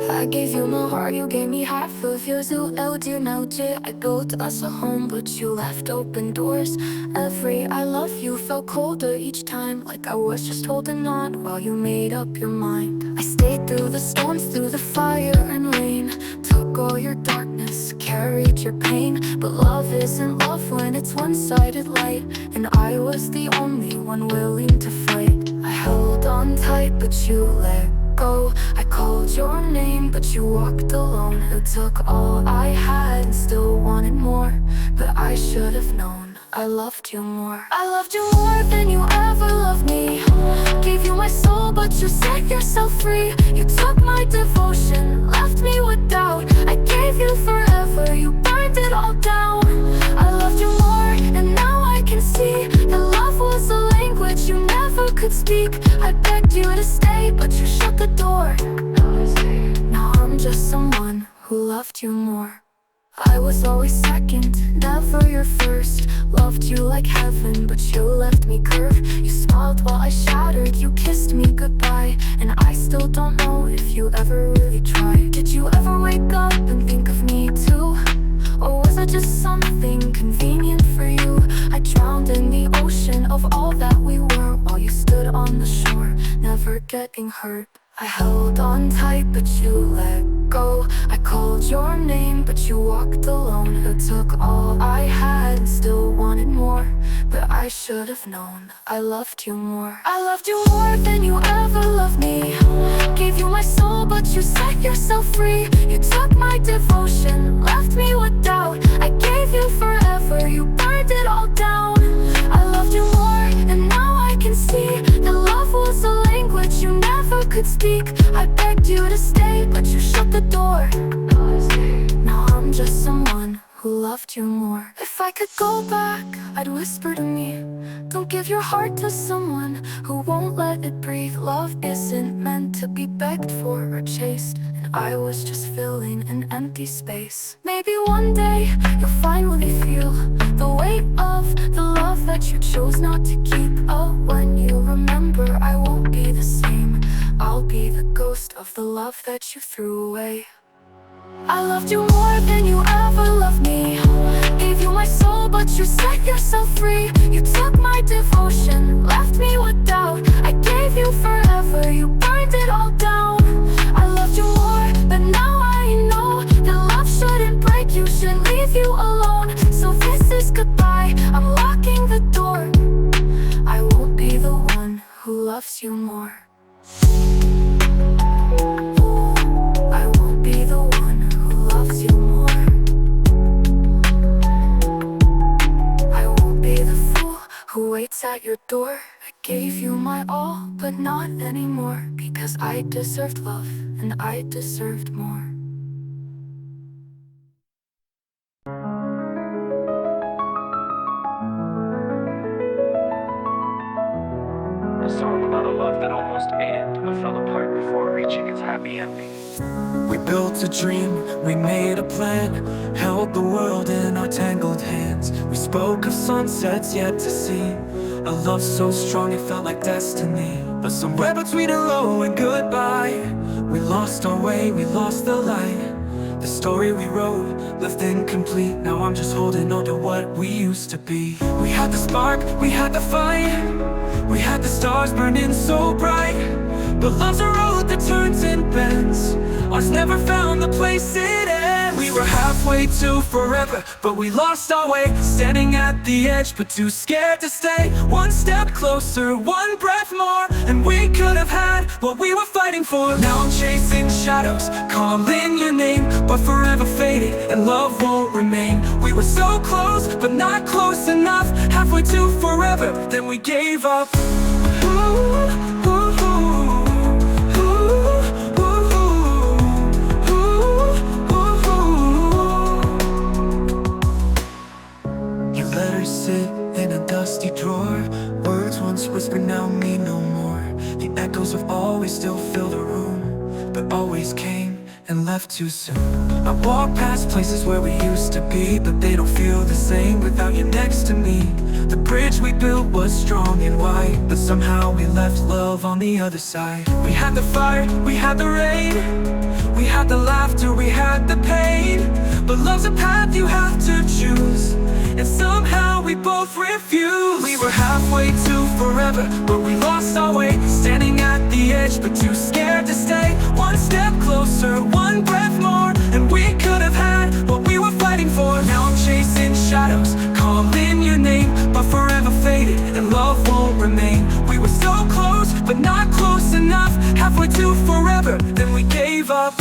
I gave you my heart, you gave me half of yours. Who held you now? I built us a home, but you left open doors. Every I love you felt colder each time, like I was just holding on while you made up your mind. I stayed through the storms, through the fire and rain, took all your darkness, carried your pain. But love isn't love when it's one-sided light, and I was the only one willing to fight. I held on tight, but you let go. I called your name, but you walked alone. You took all I had and still wanted more, but I should have known I loved you more. I loved you more than you ever loved me. Gave you my soul, but you set yourself free. You took my devotion, left me with doubt. I gave you forever, you burned it all down. I loved you more, and now I can see that love was a language you never could speak. I begged you to stay, but you shut the door. Now I'm just someone who loved you more. I was always second, never your first. Loved you like heaven, but you left me curved. You smiled while I shattered, you kissed me goodbye, and I still don't know if you ever really tried. Did you ever wake up and think of me too? Or was I just something convenient for you? I drowned in the ocean of all that we were, while you stood on the shore, never getting hurt. I held on tight, but you let go. I called your name, but you walked alone. You took all I had and still wanted more, but I should have known I loved you more. I loved you more than you ever loved me. Gave you my soul, but you set yourself free. You took my devotion, left me with doubt. I gave you forever, you burned it all down. I loved you more, and now I can see that love was a language you never could speak. I begged you to stay, but you shut the door. Now I'm just someone who loved you more. If I could go back, I'd whisper to me, don't give your heart to someone who won't let it breathe. Love isn't meant to be begged for or chased, and I was just filling an empty space. Maybe one day you'll finally feel the weight of the love that you chose not to keep. Oh, when you remember, I won't be the same. I'll be the ghost of the love that you threw away. I loved you more than you ever loved me. Gave you my soul, but you set yourself free. You took my devotion, left me with doubt. I gave you forever, you burned it all down. I loved you more, but now I know that love shouldn't break you, shouldn't leave you alone. So I won't be the one who loves you more. I won't be the fool who waits at your door. I gave you my all, but not anymore, because I deserved love and I deserved more. A song about a love that almost ended, but fell apart before reaching its happy ending. We built a dream, we made a plan, held the world in our tangled hands. We spoke of sunsets yet to see, a love so strong it felt like destiny. But somewhere between hello and goodbye, we lost our way, we lost the light. The story we wrote left incomplete. Now I'm just holding on to what we used to be. We had the spark, we had the fight, we had the stars burning so bright. But love's a road that turns and bends. Ours never found the place it ends. We were halfway to forever, but we lost our way, standing at the edge, but too scared to stay. One step closer, one breath more, and we could have had what we were fighting for. Now I'm chasing shadows, calling your name, but forever faded, and love won't remain. We were so close, but not close enough. Halfway to forever, then we gave up. Ooh. Sit in a dusty drawer. Words once whispered now mean no more. The echoes of always still fill the room, but always came and left too soon. I walk past places where we used to be, but they don't feel the same without you next to me. The bridge we built was strong and wide, but somehow we left love on the other side. We had the fire, we had the rain, we had the laughter, we had the pain. But love's a path you have to choose, and somehow we both refused. We were halfway to forever, but we lost our way, standing at the edge, but too scared to stay. One step closer, one breath more, and we could have had what we were fighting for. Now I'm chasing shadows, calling your name, but forever faded, and love won't remain. We were so close, but not close enough. Halfway to forever, then we gave up.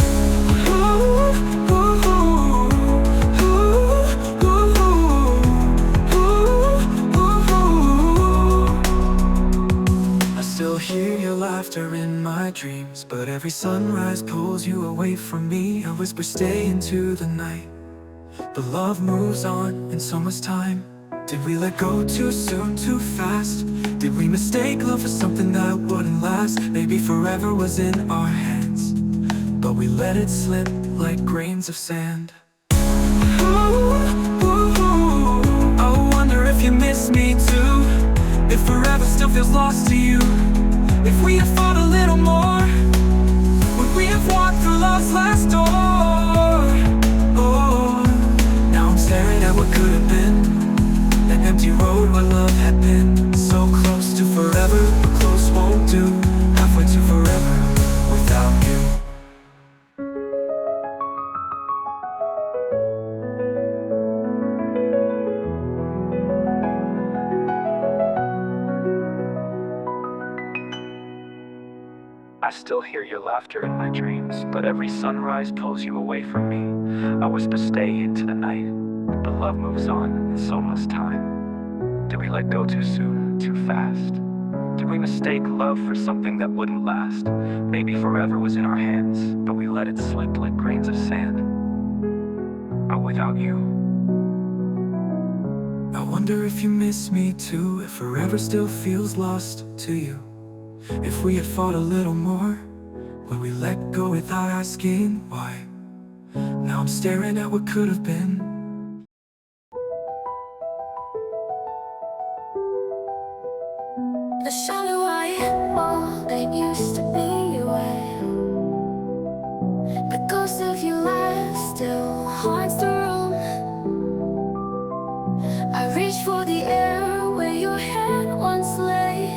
Ooh, ooh. Hear your laughter in my dreams, but every sunrise pulls you away from me. I whisper stay into the night, but love moves on and so much time. Did we let go too soon, too fast? Did we mistake love for something that wouldn't last? Maybe forever was in our hands, but we let it slip like grains of sand. Ooh, ooh, ooh. I wonder if you miss me too, if forever still feels lost to you. If we had fought a little more, would we have walked through love's last door? Oh, now I'm staring at what could have been, an empty road where love had been. So close to forever, but close won't do. Halfway to forever without you. I still hear your laughter in my dreams, but every sunrise pulls you away from me. I whisper stay into the night, but love moves on and so must time. Did we let go too soon, too fast? Did we mistake love for something that wouldn't last? Maybe forever was in our hands, but we let it slip like grains of sand. Or without you. I wonder if you miss me too, if forever still feels lost to you. If we had fought a little more, would we let go without asking why? Now I'm staring at what could have been. The shallow eye wall that used to be away, the ghost of your laugh still haunts the room. I reach for the air where your hand once lay,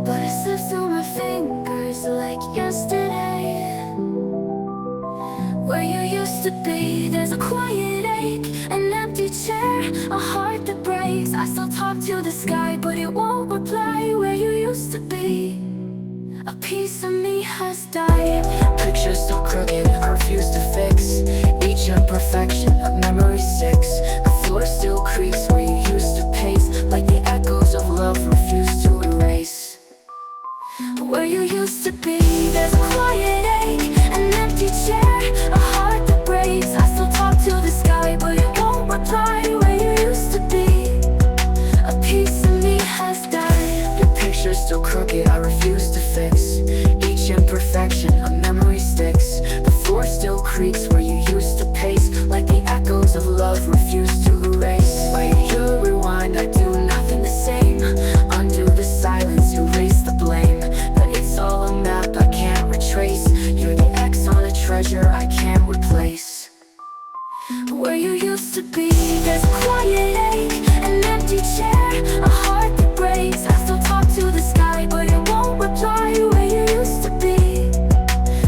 but it slips through my fingers like yesterday. Where you used to be, there's a quiet ache, an empty chair, a heart that breaks. I still talk to the sky, but it won't reply where you used to be. A piece of me has died. Pictures so crooked, I refuse to fix. Each imperfection, a memory sticks. The floor still creaks where you used to pace, like the echoes of love refuse to erase. Where you used to be, there's a quiet ache, an empty chair, a heart that breaks. I still talk to the sky, but it won't reply. Where you used to be, a piece of me has died. Your picture's still crooked, I refuse to fix. Each imperfection, a memory sticks. The floor still creaks where you used to pace, like the echoes of love refuse to erase. Why you rewind, I do nothing the same. Undo the silence, erase the blame. But it's all a map I can't retrace. You're the X on a treasure I can't replace. Where you used to be, there's a quiet ache, an empty chair, a heart that breaks. I still talk to the sky, but it won't reply. Where you used to be,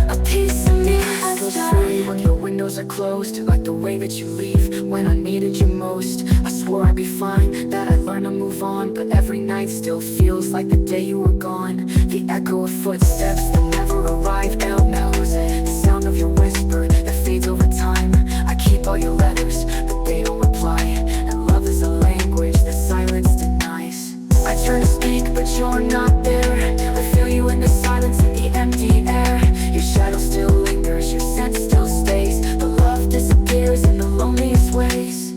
a piece of me has died. When your windows are closed, like the way that you leave when I needed you most. I swore I'd be fine, that I'd learn to move on, but every night still feels like the day you were gone. The echo of footsteps that never arrive, El knows it. The sound of your whisper that fades over time. I keep all your letters, but they don't reply. And love is a language that silence denies. I turn to speak, but you're not there. I feel you in the silence of the empty air. Your shadow still lingers, your scent still stays. The love disappears in the loneliest ways.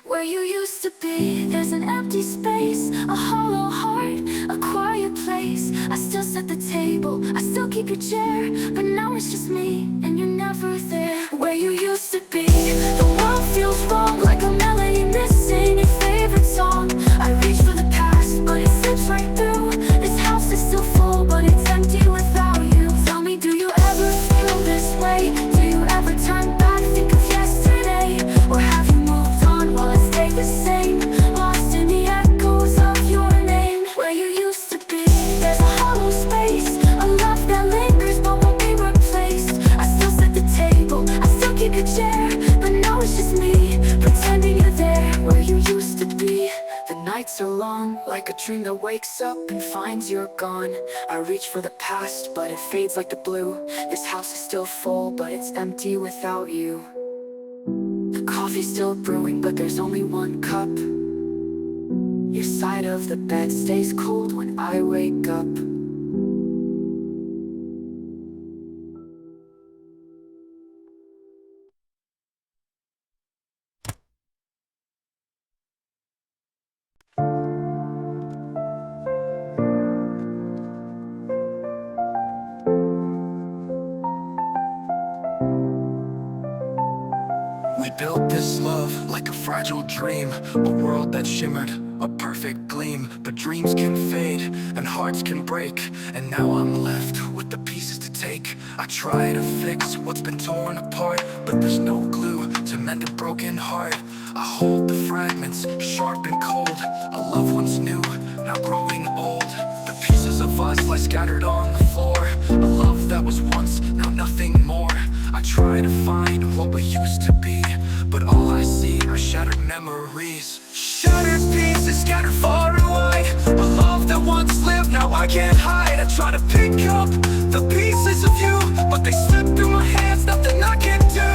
Where you used to be, there's an empty space, a hollow heart, a quiet place. I still set the table, I still keep your chair, but now it's just me, and you're never there. Where you used to be, the world feels wrong, like a melody missing your favorite song. I reach for the past, but it slips right through. This house is still full, but it's empty without you. Tell me, do you ever feel this way? Do you ever turn back, think of yesterday? Or have you moved on while I stay the same? Lost in the echoes of your name. Where you used to be, there's a hollow space, a love that lingers but won't be replaced. I still set the table, I still keep your chair, but now it's just me, pretending you're there. Where you used to be, the nights are long, like a dream that wakes up and finds you're gone. I reach for the past, but it fades like the blue. This house is still full, but it's empty without you. The coffee's still brewing, but there's only one cup. Your side of the bed stays cold when I wake up. We built this love like a fragile dream, a world that shimmered, a perfect gleam. But dreams can fade and hearts can break, and now I'm left with the pieces to take. I try to fix what's been torn apart, but there's no glue to mend a broken heart. I hold the fragments, sharp and cold. A love once new, now growing old. The pieces of us lie scattered on the floor. A love that was once, now nothing more. I try to find what we used to be, but all I see are shattered memories. Shattered pieces scattered far and wide. A love that once lived, now I can't hide. I try to pick up the pieces of you, but they slip through my hands, nothing I can do.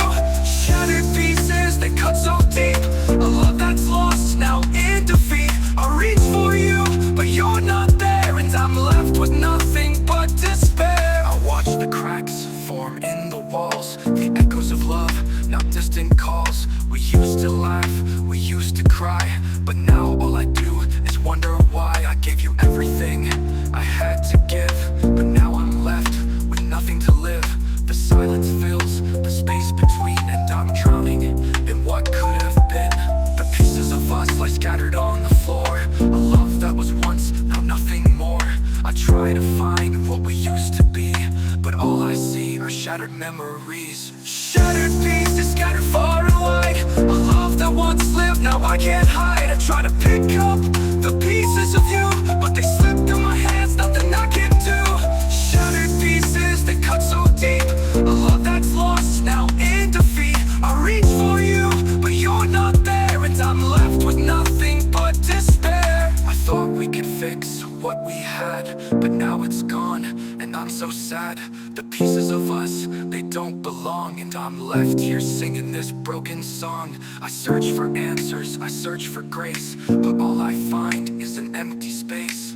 Shattered pieces, they cut so deep. A love that's lost, now in defeat. I reach for you, but you're not there, and I'm left with nothing but despair. I watch the cracks form in the walls, the echoes of love, now distant calls. We used to laugh, we used to cry, but now all I do is wonder why. I gave you everything I had to give, but now I'm left with nothing to live. The silence fills the space between, and I'm drowning in what could have been. The pieces of us lie scattered on the floor. A love that was once, now nothing more. I try to find what we used to be, but all I see are shattered memories. Shattered pieces scattered far and wide. A love that once lived, now I can't hide. I try to pick up the pieces of you, but they slip through my hands, nothing I can do. Shattered pieces, they cut so deep. A love that's lost, now in defeat. I reach for you, but you're not there, and I'm left with nothing but despair. I thought we could fix what we had, but now it's gone, and I'm so sad. The pieces of us, they don't belong. And I'm left here singing this broken song. I search for answers, I search for grace, but all I find is an empty space.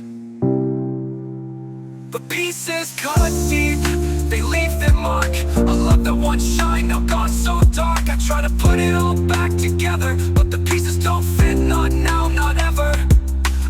The pieces cut deep, they leave their mark. A love that once shined, now gone so dark. I try to put it all back together, but the pieces don't fit, not now, not ever.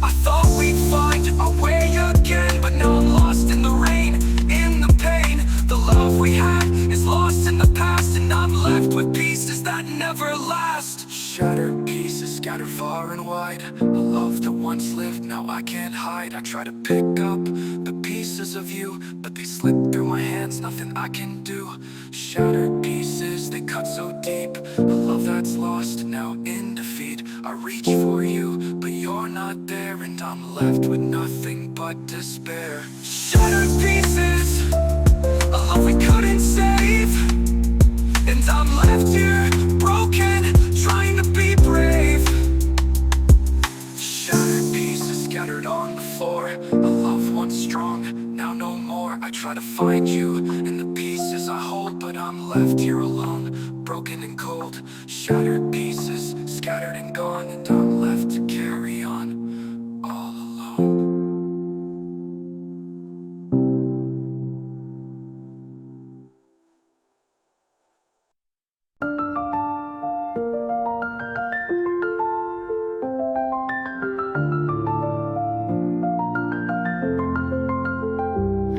I thought we'd find our way again, but now I'm lost in the rain, in the pain. The love we had is lost in the past, and I'm left with pieces that never last. Shattered pieces scattered far and wide. A love that once lived, now I can't hide. I try to pick up the pieces of you, but they slip through my hands, nothing I can do. Shattered pieces, they cut so deep. A love that's lost, now in defeat. I reach for you, but you're not there, and I'm left with nothing but despair. Shattered pieces, a love we couldn't save, and I'm left here, broken, trying to be brave. Shattered pieces scattered on the floor. A love once strong, now no more. I try to find you in the pieces I hold, but I'm left here alone, broken and cold. Shattered pieces, scattered and gone, and I'm left to carry on, all alone.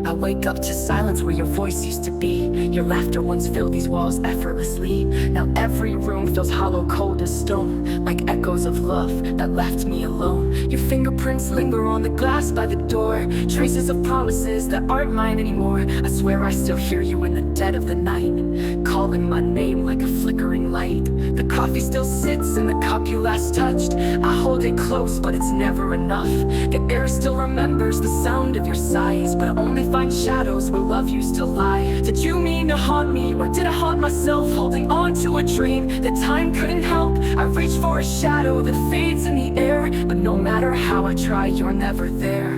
I wake up to silence where your voice used to be. Your laughter once filled these walls effortlessly. Now every room feels hollow, cold as stone, like echoes of love that left me alone. Your fingerprints linger on the glass by the door, traces of promises that aren't mine anymore. I swear I still hear you in the dead of the night, calling my name like a flickering light. The coffee still sits in the cup you last touched. I hold it close, but it's never enough. The air still remembers the sound of your sighs, but I only find shadows where love used to lie. Did you mean to haunt me, or did I haunt myself, holding on to a dream that time couldn't help? I reach for a shadow that fades in the air, but no matter how I try, you're never there.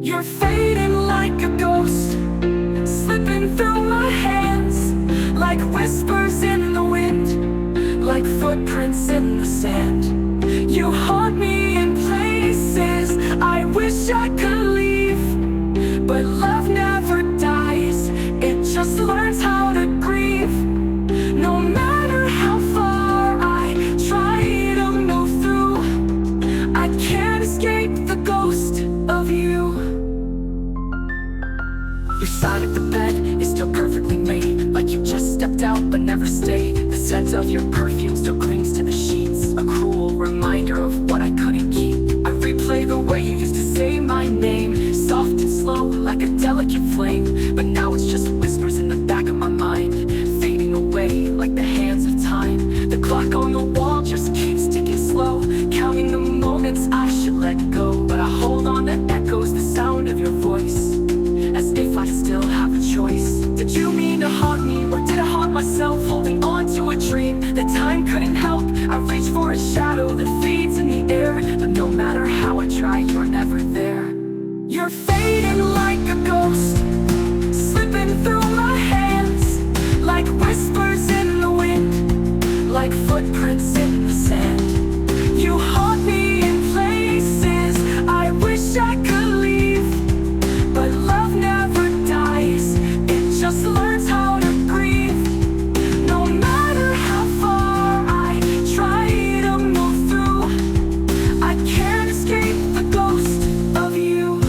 You're fading like a ghost, slipping through my hands, like whispers in the wind, like footprints in the sand. You haunt me in places I wish I could leave, but love never dies, it just learns how to grieve. No matter how far I try to move through, I can't escape the ghost of you. Your side of the bed is still perfectly made, like you just stepped out but never stayed. The scent of your perfume still clings to the sheets, a cruel reminder of what I couldn't keep. I replay the way you used to say my name, soft and slow like a delicate flame, but now it's just whispers in the back of my mind, fading away like the hands of time. The clock on the wall just keeps ticking slow, counting the moments I should let go, but I hold on to echoes, the sound of your voice, as if I still have a choice. Did you mean to haunt me, or did I haunt myself, holding on to a dream that time couldn't help? I reach for a shadow that fades in the air, but no matter how I try, you're never there. You're fading like a ghost, slipping through my hands, like whispers in the wind, like footprints in the sand. You haunt me in places I wish I could leave, but love never dies, it just learns how to grieve. No matter how far I try to move through, I can't escape the ghost of you.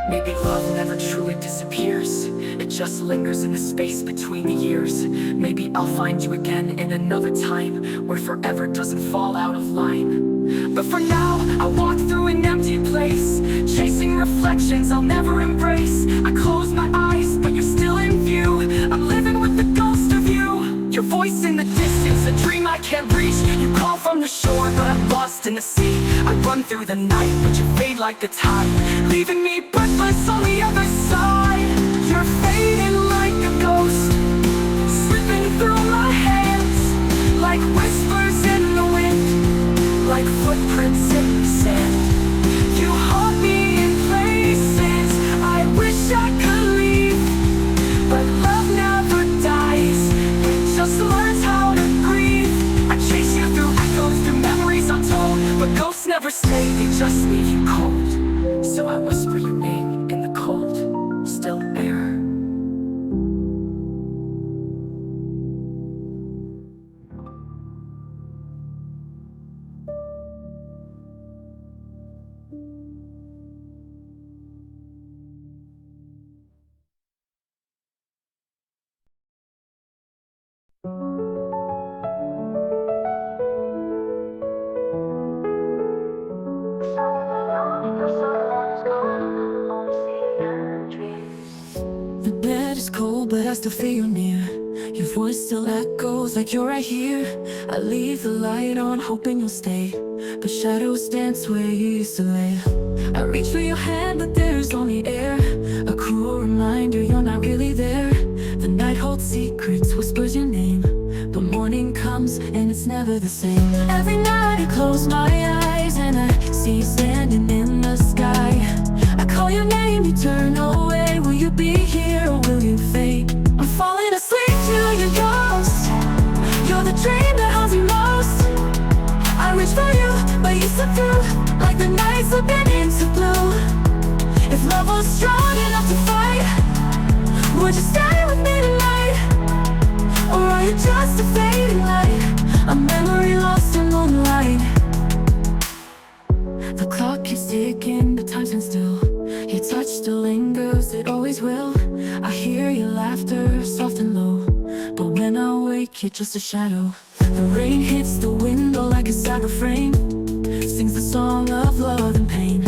Maybe love never truly disappears, it just lingers in the space between the years. Maybe I'll find you again in another time, where forever doesn't fall out of line. But for now, I walk through an empty place, chasing reflections I'll never embrace. I close my eyes, but you're still in view, I'm living with the ghost of you. Your voice in the distance, a dream I can't reach. You call from the shore, but I'm lost in the sea. I run through the night, but you fade like the tide, leaving me breathless on the other side. You're fading like a ghost, slipping through my hands, like whispers in the wind, like footprints in the sand. You haunt me in places I is cold, but I still feel you near. Your voice still echoes like you're right here. I leave the light on, hoping you'll stay, but shadows dance where you used to lay. I reach for your hand, but there's only air, a cruel reminder you're not really there. The night holds secrets, whispers your name, but morning comes and it's never the same. Every night I close my eyes and I see you standing in the sky. I call your name, you turn away. Will you be here or will you fade? I'm falling asleep to your ghost. You're the dream that haunts me most. I reach for you, but you slip through like the night slipping into blue. If love was strong enough to fight, would you stay with me tonight? Or are you just a fading light, a memory lost in moonlight? The clock keeps ticking, the time stands still. Your touch still lingers, it always will. I hear your laughter, soft and low, but when I wake, you're just a shadow. The rain hits the window like a saga frame, sings the song of love and pain.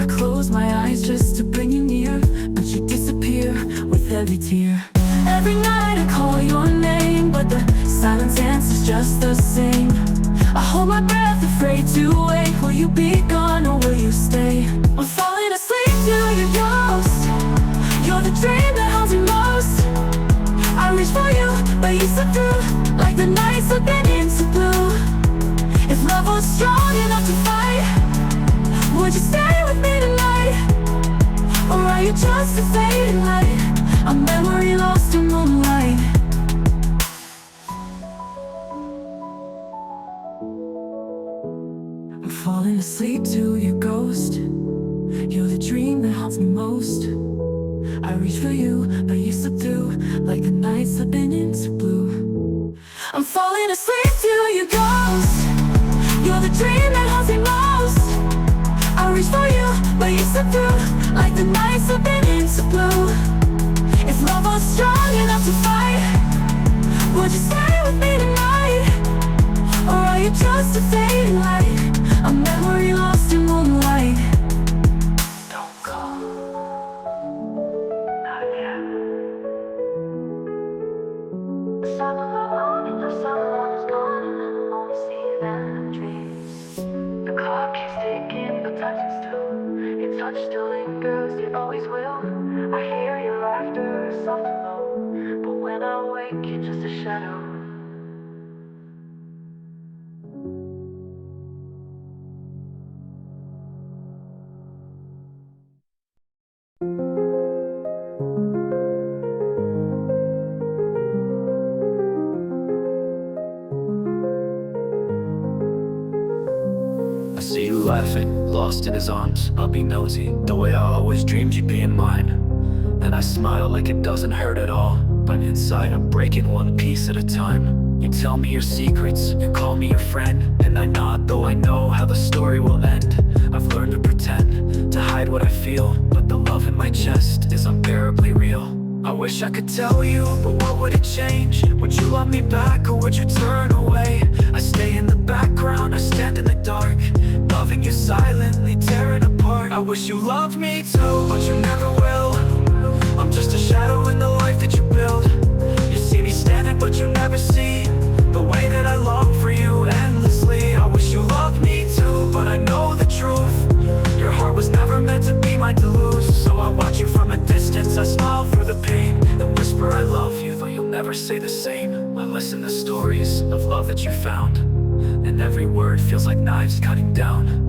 I close my eyes just to bring you near, but you disappear with every tear. Every night I call your name, but the silence answers just the same. I hold my breath, afraid to wake. Will you be gone or will you stay? I'm falling asleep to your ghost. You're the dream that haunts me most. I reach for you, but you slip through like the night slipping into blue. If love was strong enough to fight, would you stay with me tonight? Or are you just a fading light, a memory lost in moonlight? I'm falling asleep to your ghost. You're the dream that haunts me most. I reach for you, but you slip through like the night slipping into blue. I'm falling asleep to your ghost. You're the dream that haunts me most. I reach for you, but you slip through like the night slipping into blue. If love was strong enough to fight, would you stay with me tonight? Or are you just a fading light, a memory lost in moonlight? Don't go, not yet. The summer alone, the summer is gone, and I only see them dreams. The clock keeps ticking, but time is still. Your touch still lingers, it always will. I hear your laughter, soft and low, but when I wake, you're just a shadow. I see you laughing, lost in his arms. I'll be nosy, the way I always dreamed you'd be in mine. And I smile like it doesn't hurt at all, but inside I'm breaking one piece at a time. You tell me your secrets, you call me your friend, and I nod though I know how the story will end. I've learned to pretend, to hide what I feel, but the love in my chest is unbearably real. I wish I could tell you, but what would it change? Would you love me back or would you turn away? I stay in the background, I stand in the dark, loving you silently, tearing apart. I wish you loved me too, but you never will. I'm just a shadow in the life that you build. You see me standing, but you never see the way that I long for you endlessly. I wish you loved me too, but I know the truth. Your heart was never meant to be mine to lose. So I watch you from a distance, I smile through the pain, and whisper I love you, though you'll never say the same. I listen to stories of love that you found, and every word feels like knives cutting down.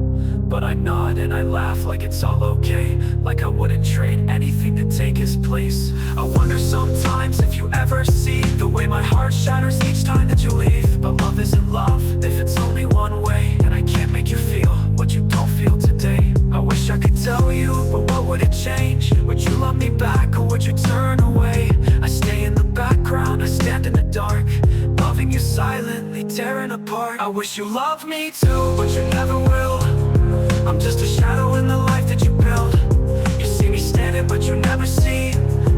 But I nod and I laugh like it's all okay, like I wouldn't trade anything to take his place. I wonder sometimes if you ever see the way my heart shatters each time that you leave. But love isn't love if it's only one way, and I can't make you feel what you don't feel today. I wish I could tell you, but what would it change? Would you love me back or would you turn away? I stay in the background, I stand in the dark, loving you silently, tearing apart. I wish you loved me too, but you never will. I'm just a shadow in the life that you build. You see me standing, but you never see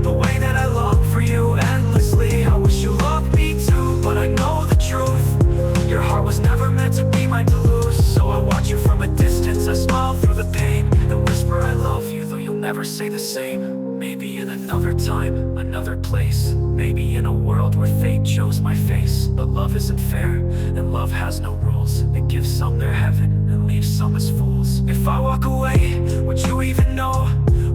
the way that I long for you endlessly. I wish you loved me too, but I know the truth. Your heart was never meant to be mine to lose. So I watch you from a distance, I smile through the pain, and whisper I love you, though you'll never say the same. Maybe in another time, another place. Maybe in a world where fate chose my face. But love isn't fair, and love has no rules. It gives some their heaven, and leaves some as fools. If I walk away, would you even know?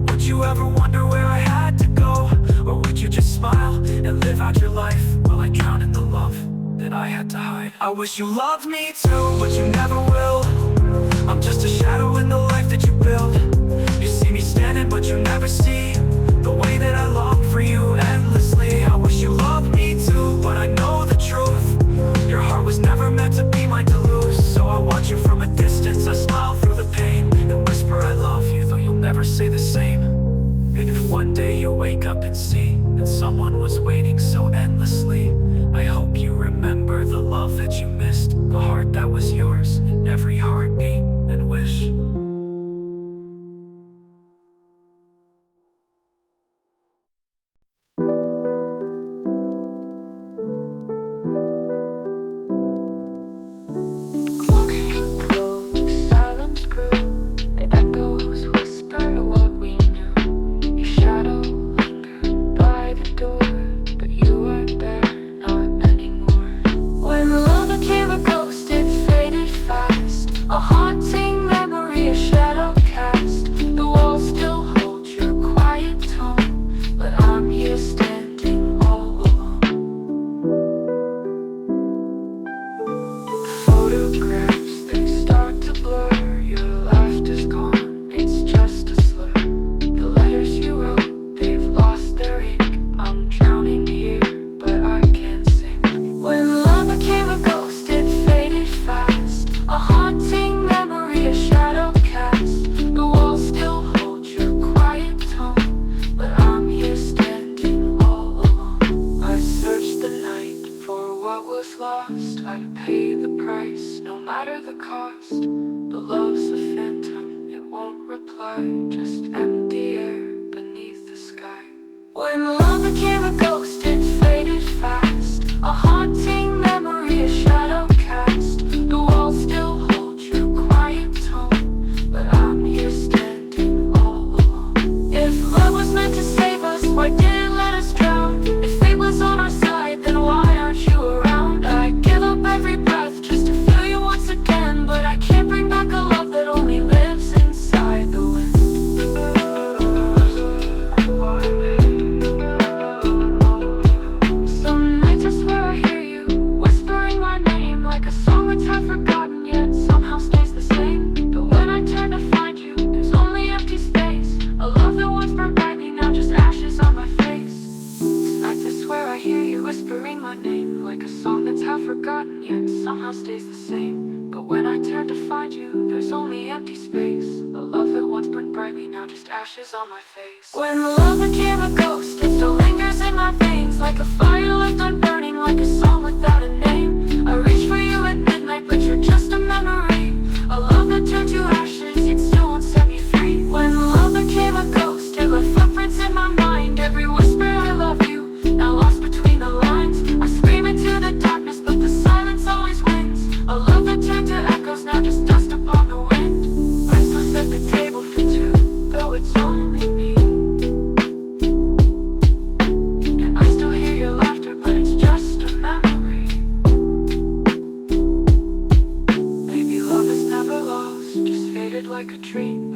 Would you ever wonder where I had to go? Or would you just smile and live out your life while I drown in the love that I had to hide? I wish you loved me too, but you never will. I'm just a shadow in the life that you build. You see me standing, but you never see the way that I long for you endlessly. I wish you loved me too, but I know the truth. Your heart was never meant to be mine to lose. So I watch you from a distance, I smile through the pain, and whisper I love you, though you'll never say the same. And if one day you wake up and see that someone was waiting so endlessly, I hope you remember the love that you missed, the heart that was yours, in every heartbeat and wish. Silence grew, the echoes whispered what we knew. Your shadow lingered by the door, but you weren't there, not anymore. When love became a ghost, it faded fast. A haunting memory, a shadow cast. The walls still hold your quiet tone, but I'm here standing all alone. Photographs, they start to blur. Your laughter's gone, it's just a slur. The letters you wrote, they've lost their ink. I'm drowning here, but I can't sing. When love became a ghost, it faded fast. A haunting memory, a shadow cast. The walls still hold your quiet tone, but I'm here standing all alone. I searched the night for what was lost. I'd pay the price, no matter the cost. But love's a phantom, it won't reply. Just empty air beneath the sky. When love became a ghost, it faded fast. A haunting memory, a shadow cast. The walls still hold your quiet tone, but I'm here standing all alone. If love was meant to save us, why did it let us drown? If fate was on our side, then why aren't you around? I give up every breath just to feel you once again, but I can't bring back a love that only lives inside the wind. Some nights I swear I hear you whispering my name, like a song that's half forgotten yet somehow stays the same. But when I turn to find you, there's only empty space. A love that once burned brightly, now just ashes on my face. Some nights I swear I hear you whispering my name, like a song that's half forgotten yet somehow stays the same. But when I turn to find you, there's only empty space. A love that once burned brightly, now just ashes on my face. When love became a ghost, it still lingers in my veins, like a fire left unburning, like a song without a name. I reach for you at midnight, but you're just a memory. A love that turned to ashes, it still won't set me free. When love became a ghost, it left footprints in my mind. Every whisper I love you, now lost between the lines. I scream into the darkness, but the silence always wins. A love that turned to echoes, now just dust upon the wind. I still set the table for two, though it's only me. And I still hear your laughter, but it's just a memory. Maybe love is never lost, just faded like a dream.